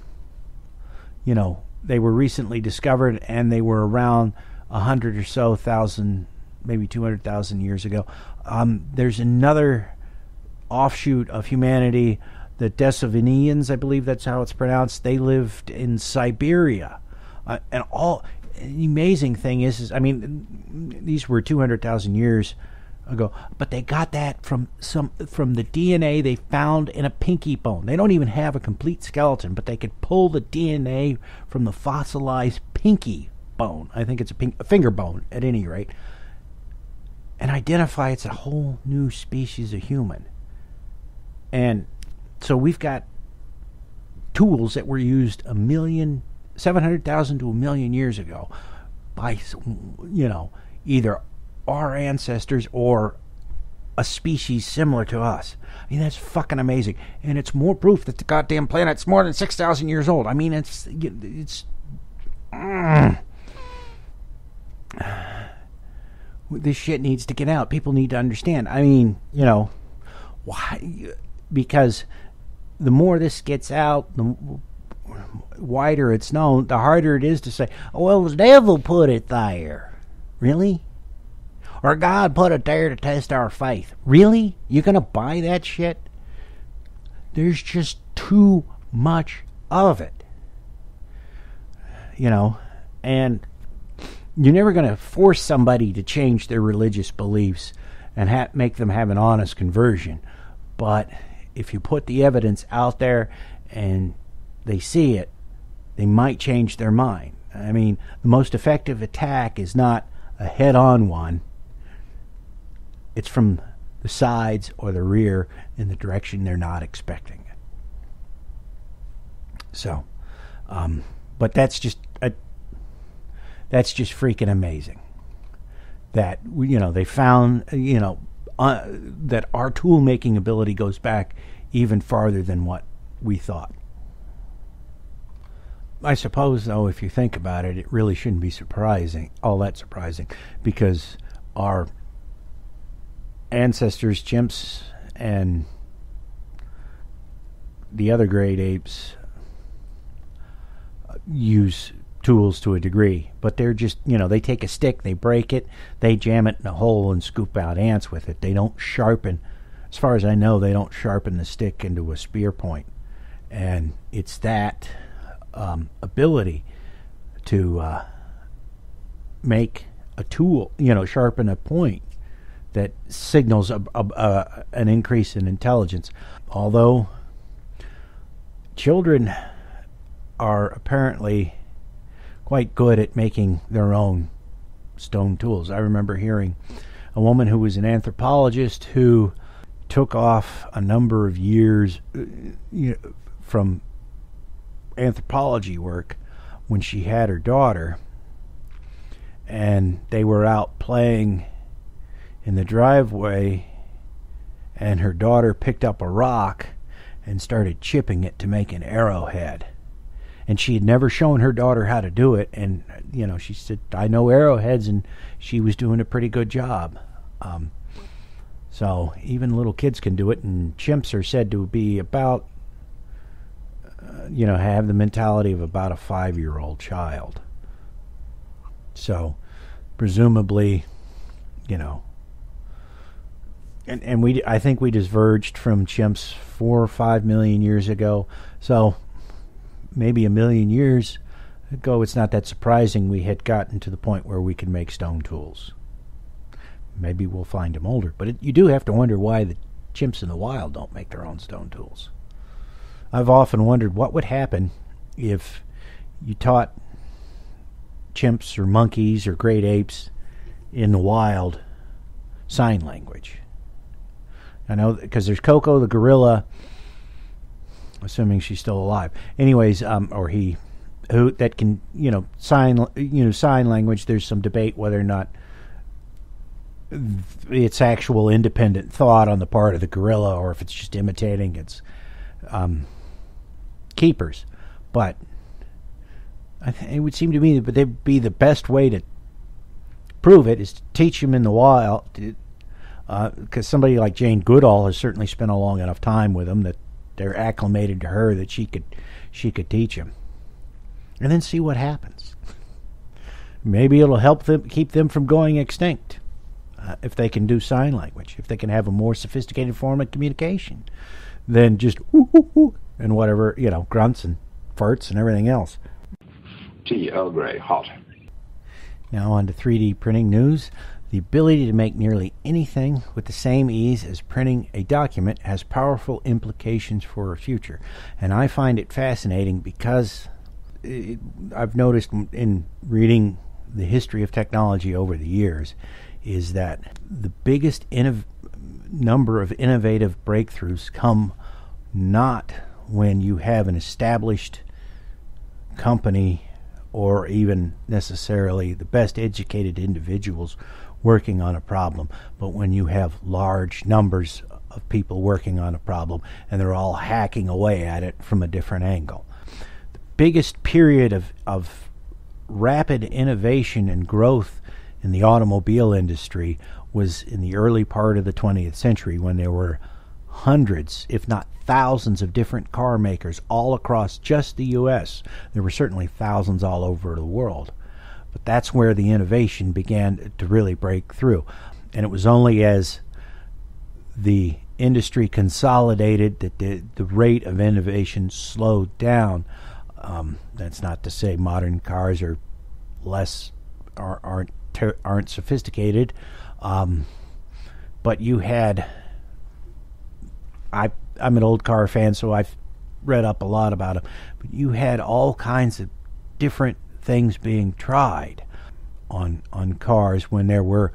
Speaker 1: they were recently discovered, and they were around 100 or so thousand, maybe 200,000 years ago. There's another offshoot of humanity, the Desovinians, I believe that's how it's pronounced. They lived in Siberia. And the amazing thing is, these were 200,000 years ago, but they got that from the DNA they found in a pinky bone. They don't even have a complete skeleton, but they could pull the DNA from the fossilized pinky bone. I think it's a finger bone at any rate, and identify it's a whole new species of human. And so we've got tools that were used 700,000 to 1 million years ago by, either our ancestors or a species similar to us. That's fucking amazing. And it's more proof that the goddamn planet's more than 6,000 years old. It's this shit needs to get out. People need to understand. Why? Because the more this gets out, the wider it's known, the harder it is to say, oh, well, the devil put it there. Really? Or God put it there to test our faith. Really? You're going to buy that shit? There's just too much of it. And you're never going to force somebody to change their religious beliefs and make them have an honest conversion. But if you put the evidence out there and they see it, they might change their mind. The most effective attack is not a head-on one. It's from the sides or the rear in the direction they're not expecting it. So, but that's just freaking amazing. That they found that our tool making ability goes back even farther than what we thought. I suppose, though, if you think about it, it really shouldn't be all that surprising, because our ancestors, chimps, and the other great apes use tools to a degree, but they're just, they take a stick, they break it, they jam it in a hole and scoop out ants with it. They don't sharpen, as far as I know, they don't sharpen the stick into a spear point. And it's that ability to make a tool, sharpen a point, that signals an increase in intelligence. Although children are apparently quite good at making their own stone tools. I remember hearing a woman who was an anthropologist who took off a number of years from anthropology work when she had her daughter, and they were out playing in the driveway, and her daughter picked up a rock and started chipping it to make an arrowhead. And she had never shown her daughter how to do it, and she said, I know arrowheads, and she was doing a pretty good job. So even little kids can do it, and chimps are said to be about have the mentality of about a 5-year-old child. So presumably, and I think we diverged from chimps 4 or 5 million years ago. So maybe 1 million years ago, it's not that surprising we had gotten to the point where we could make stone tools. Maybe we'll find them older, but you do have to wonder why the chimps in the wild don't make their own stone tools. I've often wondered what would happen if you taught chimps or monkeys or great apes in the wild sign language. I know, because there's Coco the gorilla, assuming she's still alive. Anyways, or he, who that can sign language. There's some debate whether or not it's actual independent thought on the part of the gorilla, or if it's just imitating its keepers. But it would seem to me that they'd be the best way to prove it is to teach them in the wild, because somebody like Jane Goodall has certainly spent a long enough time with them that they're acclimated to her that she could teach them, and then see what happens. Maybe it'll help them keep them from going extinct if they can do sign language, if they can have a more sophisticated form of communication than just ooh, ooh, ooh, and whatever, grunts and farts and everything else.
Speaker 3: Tea, Earl Grey, hot.
Speaker 1: Now on to 3D printing news. The ability to make nearly anything with the same ease as printing a document has powerful implications for our future. And I find it fascinating because I've noticed in reading the history of technology over the years is that the biggest number of innovative breakthroughs come not when you have an established company or even necessarily the best educated individuals working on a problem, but when you have large numbers of people working on a problem and they're all hacking away at it from a different angle. The biggest period of rapid innovation and growth in the automobile industry was in the early part of the 20th century, when there were hundreds, if not thousands, of different car makers all across just the U.S. There were certainly thousands all over the world. But that's where the innovation began to really break through. And it was only as the industry consolidated that the rate of innovation slowed down. That's not to say modern cars are aren't sophisticated, but you had. I'm an old car fan, so I've read up a lot about them. But you had all kinds of different things being tried on cars when there were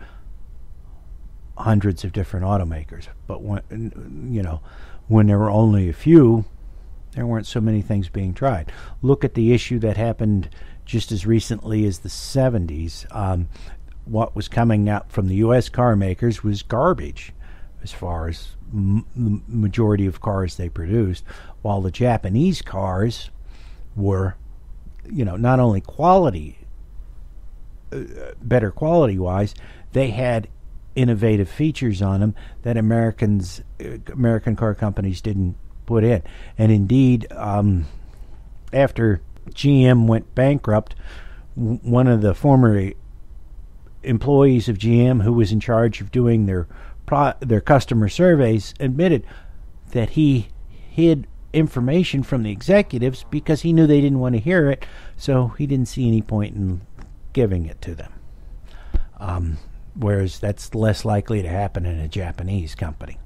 Speaker 1: hundreds of different automakers. But when there were only a few, there weren't so many things being tried. Look at the issue that happened just as recently as the 70s. What was coming out from the U.S. car makers was garbage as far as the majority of cars they produced, while the Japanese cars were, not only better quality-wise, they had innovative features on them that American car companies didn't put in. And indeed, after GM went bankrupt, one of the former employees of GM who was in charge of doing their customer surveys admitted that he hid information from the executives because he knew they didn't want to hear it, so he didn't see any point in giving it to them. Whereas that's less likely to happen in a Japanese company.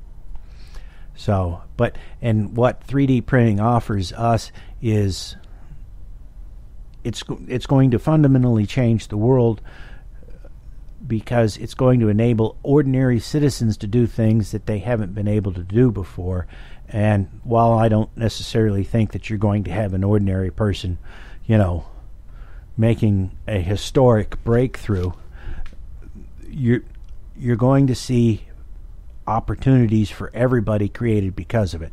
Speaker 1: So, and what 3D printing offers us is it's going to fundamentally change the world, because it's going to enable ordinary citizens to do things that they haven't been able to do before. And while I don't necessarily think that you're going to have an ordinary person, making a historic breakthrough, you're going to see opportunities for everybody created because of it.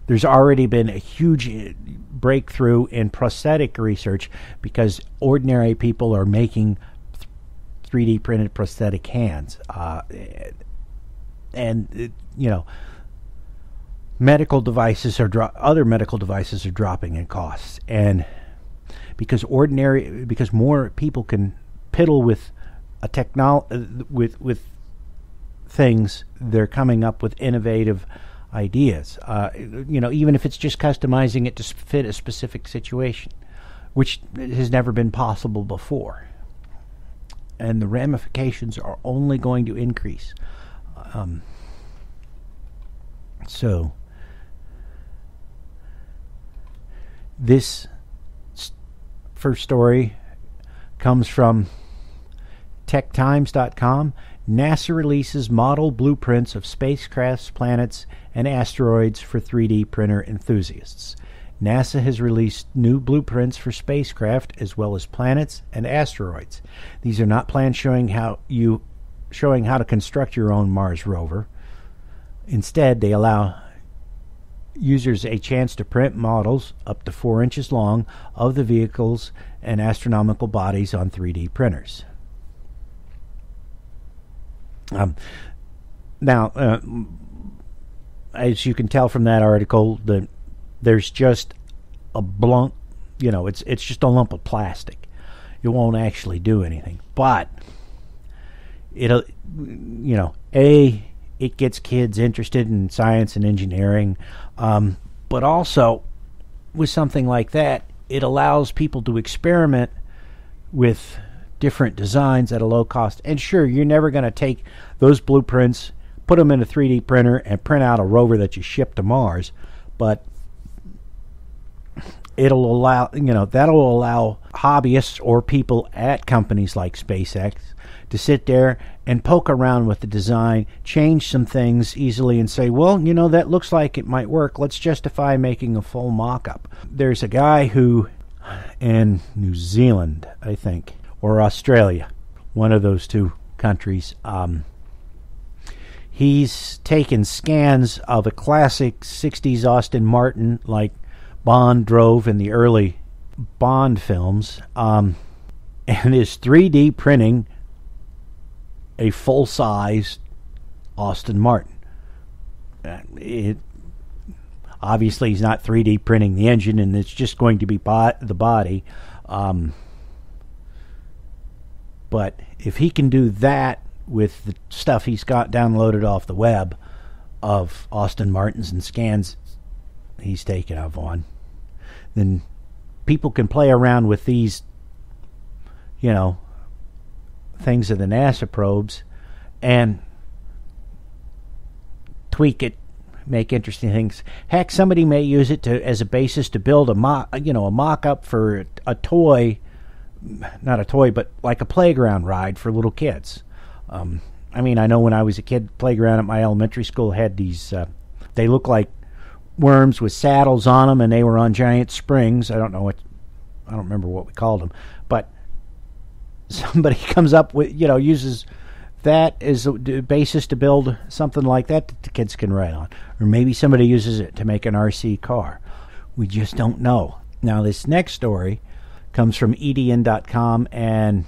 Speaker 1: There's already been a huge breakthrough in prosthetic research because ordinary people are making 3D printed prosthetic hands. Medical devices other medical devices are dropping in costs, and because more people can piddle with with things, they're coming up with innovative ideas. Even if it's just customizing it to fit a specific situation, which has never been possible before, and the ramifications are only going to increase. So this first story comes from techtimes.com. NASA releases model blueprints of spacecrafts, planets, and asteroids for 3D printer enthusiasts. NASA has released new blueprints for spacecraft as well as planets and asteroids. These are not plans showing how to construct your own Mars rover. Instead, they allow users a chance to print models up to 4 inches long of the vehicles and astronomical bodies on 3D printers. Now, as you can tell from that article, there's just a blunt, it's just a lump of plastic. It won't actually do anything, but it'll, it gets kids interested in science and engineering, but also with something like that, it allows people to experiment with different designs at a low cost. And sure, you're never going to take those blueprints, put them in a 3D printer, and print out a rover that you ship to Mars, but it'll allow, that'll allow hobbyists or people at companies like SpaceX to sit there and poke around with the design, change some things easily and say, well, that looks like it might work. Let's justify making a full mock-up. There's a guy who, in New Zealand, I think, or Australia, one of those two countries, he's taken scans of a classic 60s Aston Martin like Bond drove in the early Bond films, and is 3D printing a full-size Aston Martin. Obviously, he's not 3D printing the engine, and it's just going to be the body. But if he can do that with the stuff he's got downloaded off the web of Aston Martins and scans he's taken of one, then people can play around with these, things of the NASA probes and tweak it, make interesting things. Heck, somebody may use it as a basis to build a mock-up for a toy, not a toy, but like a playground ride for little kids. I know when I was a kid, playground at my elementary school had these, they look like worms with saddles on them, and they were on giant springs. I don't remember what we called them, but somebody comes up with, uses that as a basis to build something like that the kids can ride on. Or maybe somebody uses it to make an RC car. We just don't know. Now, this next story comes from EDN.com, and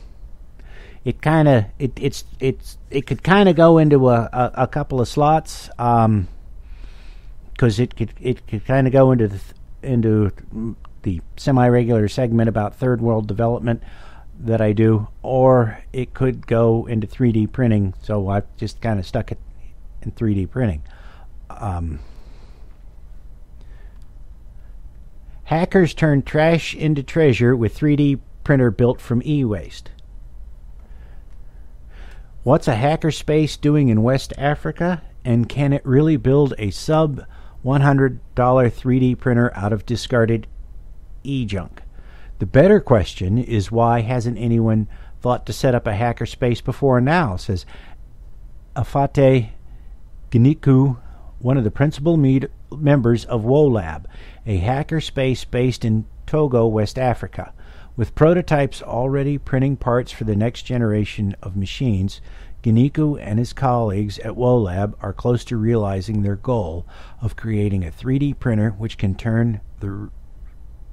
Speaker 1: it kind of it could kind of go into a couple of slots, because it could kind of go into the semi-regular segment about third world development that I do, or it could go into 3D printing. So I've just kind of stuck it in 3D printing. Hackers turn trash into treasure with 3D printer built from e-waste. What's a hackerspace doing in West Africa, and can it really build a sub $100 3D printer out of discarded e-junk? The better question is, why hasn't anyone thought to set up a hackerspace before now, says Afate Giniku, one of the principal members of WoLab, a hackerspace based in Togo, West Africa. With prototypes already printing parts for the next generation of machines, Giniku and his colleagues at WoLab are close to realizing their goal of creating a 3D printer which can turn the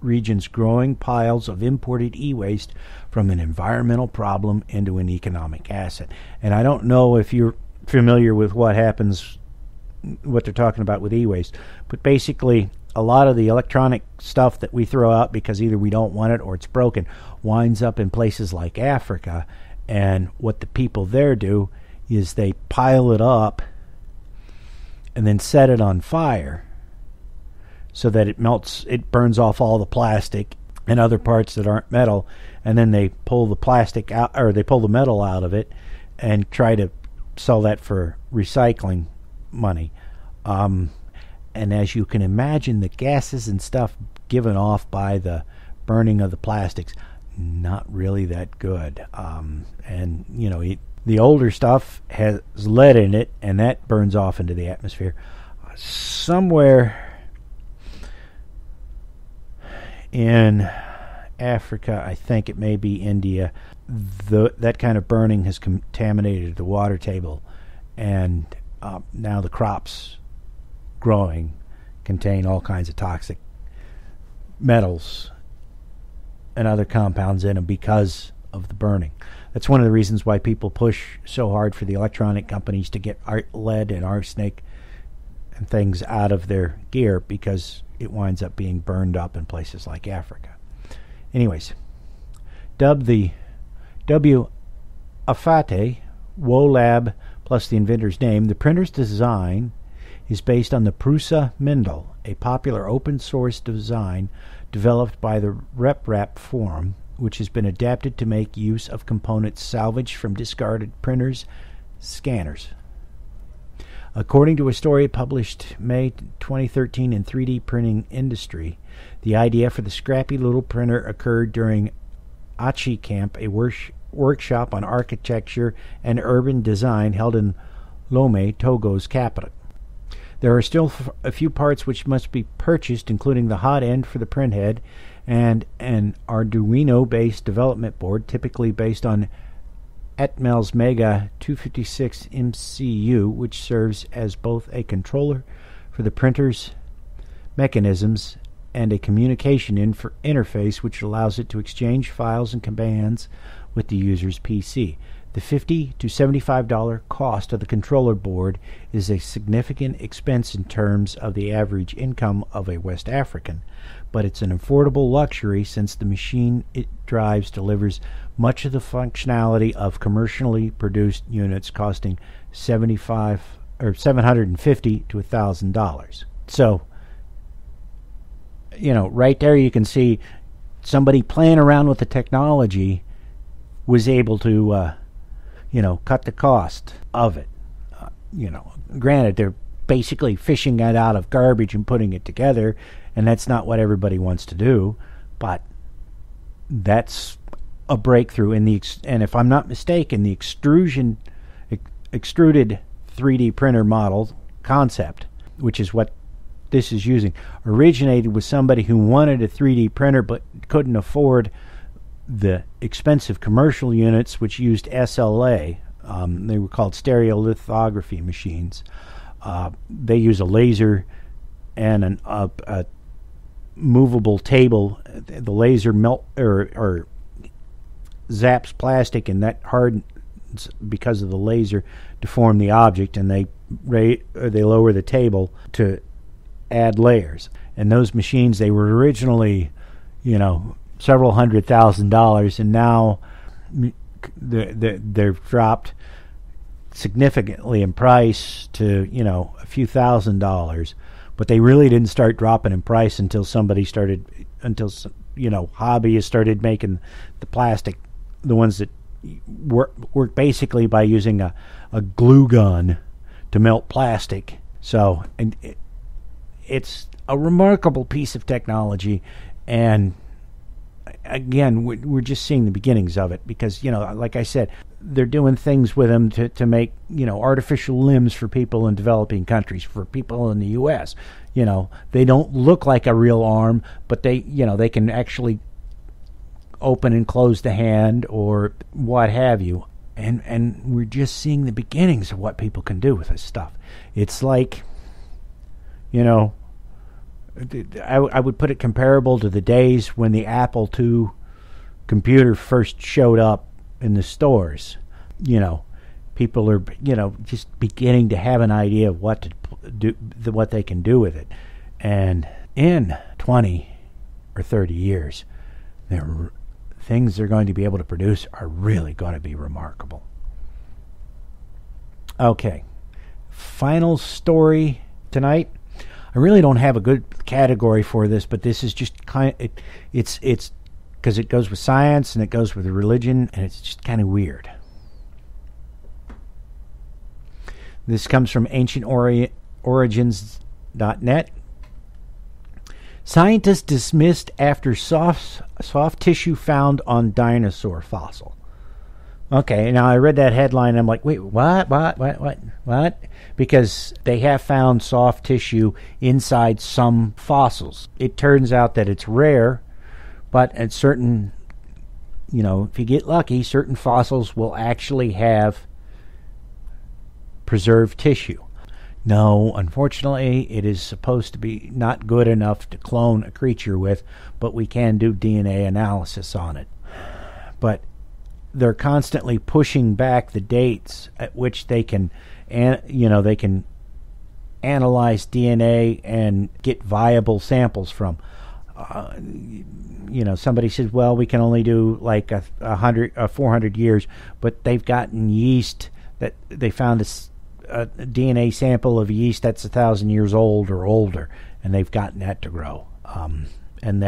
Speaker 1: region's growing piles of imported e-waste from an environmental problem into an economic asset. And I don't know if you're familiar with what they're talking about with e-waste, but basically a lot of the electronic stuff that we throw out because either we don't want it or it's broken winds up in places like Africa, and what the people there do is they pile it up and then set it on fire so that it melts, it burns off all the plastic and other parts that aren't metal, and then they pull the plastic out, or they pull the metal out of it and try to sell that for recycling money. And as you can imagine, the gases and stuff given off by the burning of the plastics, not really that good. And, the older stuff has lead in it, and that burns off into the atmosphere. Somewhere in Africa, I think it may be India, that kind of burning has contaminated the water table, and now the crops growing contain all kinds of toxic metals and other compounds in them because of the burning. That's one of the reasons why people push so hard for the electronic companies to get lead and arsenic and things out of their gear, because it winds up being burned up in places like Africa. Anyways, dubbed the W. Afate WoLab plus the inventor's name, the printer's design is based on the Prusa Mendel, a popular open-source design developed by the RepRap forum, which has been adapted to make use of components salvaged from discarded printers, scanners. According to a story published May 2013 in 3D Printing Industry, the idea for the scrappy little printer occurred during Achi Camp, a workshop on architecture and urban design held in Lome, Togo's capital. There are still a few parts which must be purchased, including the hot end for the printhead and an Arduino-based development board, typically based on Atmel's Mega 256 MCU, which serves as both a controller for the printer's mechanisms and a communication interface which allows it to exchange files and commands with the user's PC. The $50 to $75 cost of the controller board is a significant expense in terms of the average income of a West African, but it's an affordable luxury since the machine it drives delivers much of the functionality of commercially produced units costing $750 to $1,000. So, right there you can see somebody playing around with the technology was able to cut the cost of it. Granted, they're basically fishing it out of garbage and putting it together, and that's not what everybody wants to do, but that's a breakthrough in the, and if I'm not mistaken, the extruded 3D printer model concept, which is what this is using, originated with somebody who wanted a 3D printer but couldn't afford the expensive commercial units which used SLA. They were called stereolithography machines. They use a laser and a movable table. The laser melt or zaps plastic, and that hardens because of the laser to form the object, and they lower the table to add layers. And those machines, they were originally, several $100,000, and now they've dropped significantly in price to a few $1,000s, but they really didn't start dropping in price until hobbyists started making the plastic, the ones that work basically by using a glue gun to melt plastic. So, and it's a remarkable piece of technology, and again, we're just seeing the beginnings of it, because like I said, they're doing things with them to make artificial limbs for people in developing countries, for people in the U.S. They don't look like a real arm, but they can actually open and close the hand or what have you, and we're just seeing the beginnings of what people can do with this stuff. It's like, I would put it comparable to the days when the Apple II computer first showed up in the stores. People are, just beginning to have an idea of what to do, what they can do with it. And in 20 or 30 years, things they're going to be able to produce are really going to be remarkable. Okay, final story tonight. I really don't have a good category for this, but this is just it's because it goes with science and it goes with religion, and it's just kind of weird. This comes from ancientorigins.net. Scientists dismissed after soft tissue found on dinosaur fossil. Okay, now I read that headline and I'm like, wait, what? Because they have found soft tissue inside some fossils. It turns out that it's rare, but at certain, if you get lucky, certain fossils will actually have preserved tissue. No, unfortunately, it is supposed to be not good enough to clone a creature with, but we can do DNA analysis on it. But they're constantly pushing back the dates at which they can, they can analyze DNA and get viable samples from. Somebody says, well, we can only do like 400 years, but they've gotten yeast that they found a DNA sample of yeast that's 1,000 years old or older, and they've gotten that to grow. And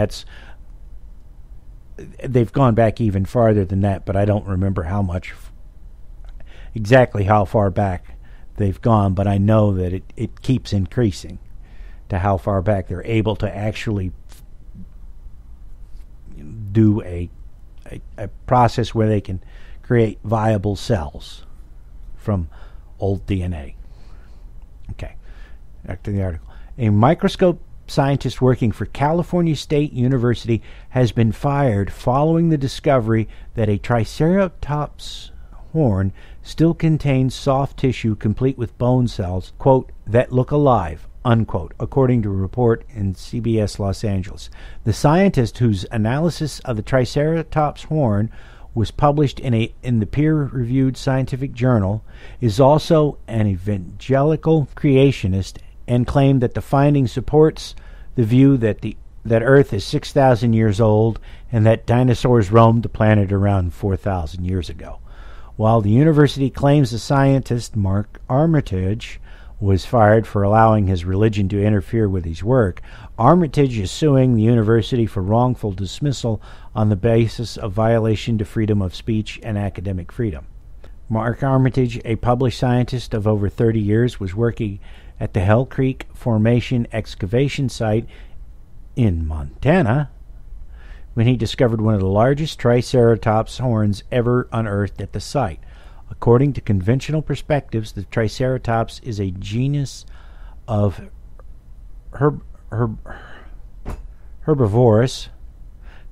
Speaker 1: they've gone back even farther than that, but I don't remember exactly how far back they've gone, but I know that it keeps increasing to how far back they're able to actually do a process where they can create viable cells from old DNA. Okay, back to the article. A microscope scientist working for California State University has been fired following the discovery that a triceratops horn still contains soft tissue complete with bone cells, quote, that look alive, unquote, according to a report in CBS Los Angeles. The scientist, whose analysis of the triceratops horn was published in the peer-reviewed scientific journal, is also an evangelical creationist and claimed that the finding supports the view that Earth is 6,000 years old and that dinosaurs roamed the planet around 4,000 years ago. While the university claims the scientist, Mark Armitage, was fired for allowing his religion to interfere with his work, Armitage is suing the university for wrongful dismissal on the basis of violation to freedom of speech and academic freedom. Mark Armitage, a published scientist of over 30 years, was working at the Hell Creek Formation excavation site in Montana when he discovered one of the largest triceratops horns ever unearthed at the site. According to conventional perspectives, the Triceratops is a genus of herbivorous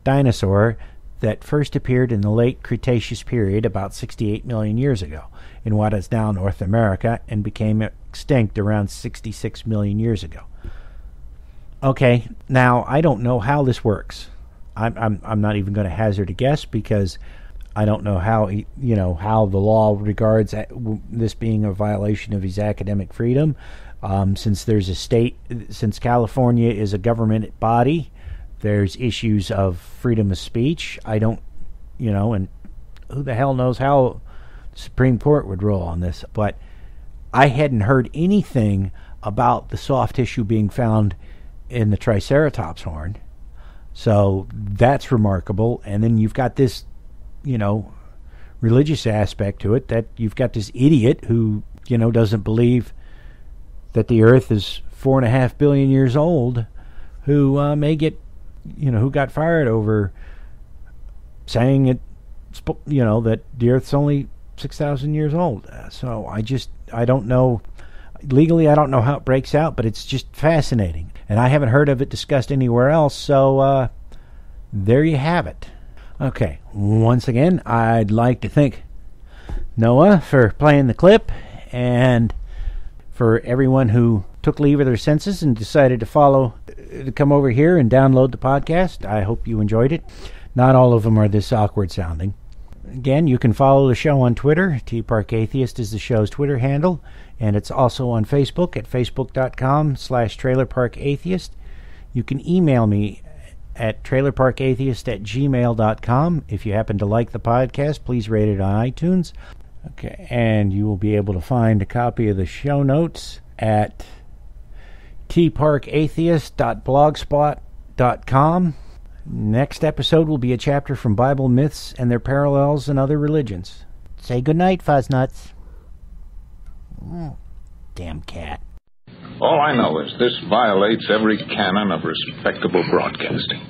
Speaker 1: dinosaur that first appeared in the late Cretaceous period about 68 million years ago in what is now North America and became extinct around 66 million years ago. Okay, now I don't know how this works. I'm not even going to hazard a guess because I don't know how how the law regards this being a violation of his academic freedom. Since California is a government body, there's issues of freedom of speech. I don't, and who the hell knows how the Supreme Court would rule on this. But I hadn't heard anything about the soft tissue being found in the Triceratops horn. So that's remarkable. And then you've got this, religious aspect to it, that you've got this idiot who, doesn't believe that the Earth is 4.5 billion years old, who may get, who got fired over saying that the Earth's only 6,000 years old. So I don't know. Legally, I don't know how it breaks out, but it's just fascinating. And I haven't heard of it discussed anywhere else, so there you have it. Okay, once again, I'd like to thank Noah for playing the clip, and for everyone who took leave of their senses and decided to come over here and download the podcast. I hope you enjoyed it. Not all of them are this awkward sounding. Again, you can follow the show on Twitter. TParkAtheist is the show's Twitter handle, and it's also on Facebook at facebook.com/trailerparkatheist. You can email me at trailerparkatheist@gmail.com. If you happen to like the podcast, please rate it on iTunes. Okay, and you will be able to find a copy of the show notes at tparkatheist.blogspot.com. Next episode will be a chapter from Bible myths and their parallels in other religions. Say goodnight, Fuzznuts. Damn cat.
Speaker 4: All I know is this violates every canon of respectable broadcasting.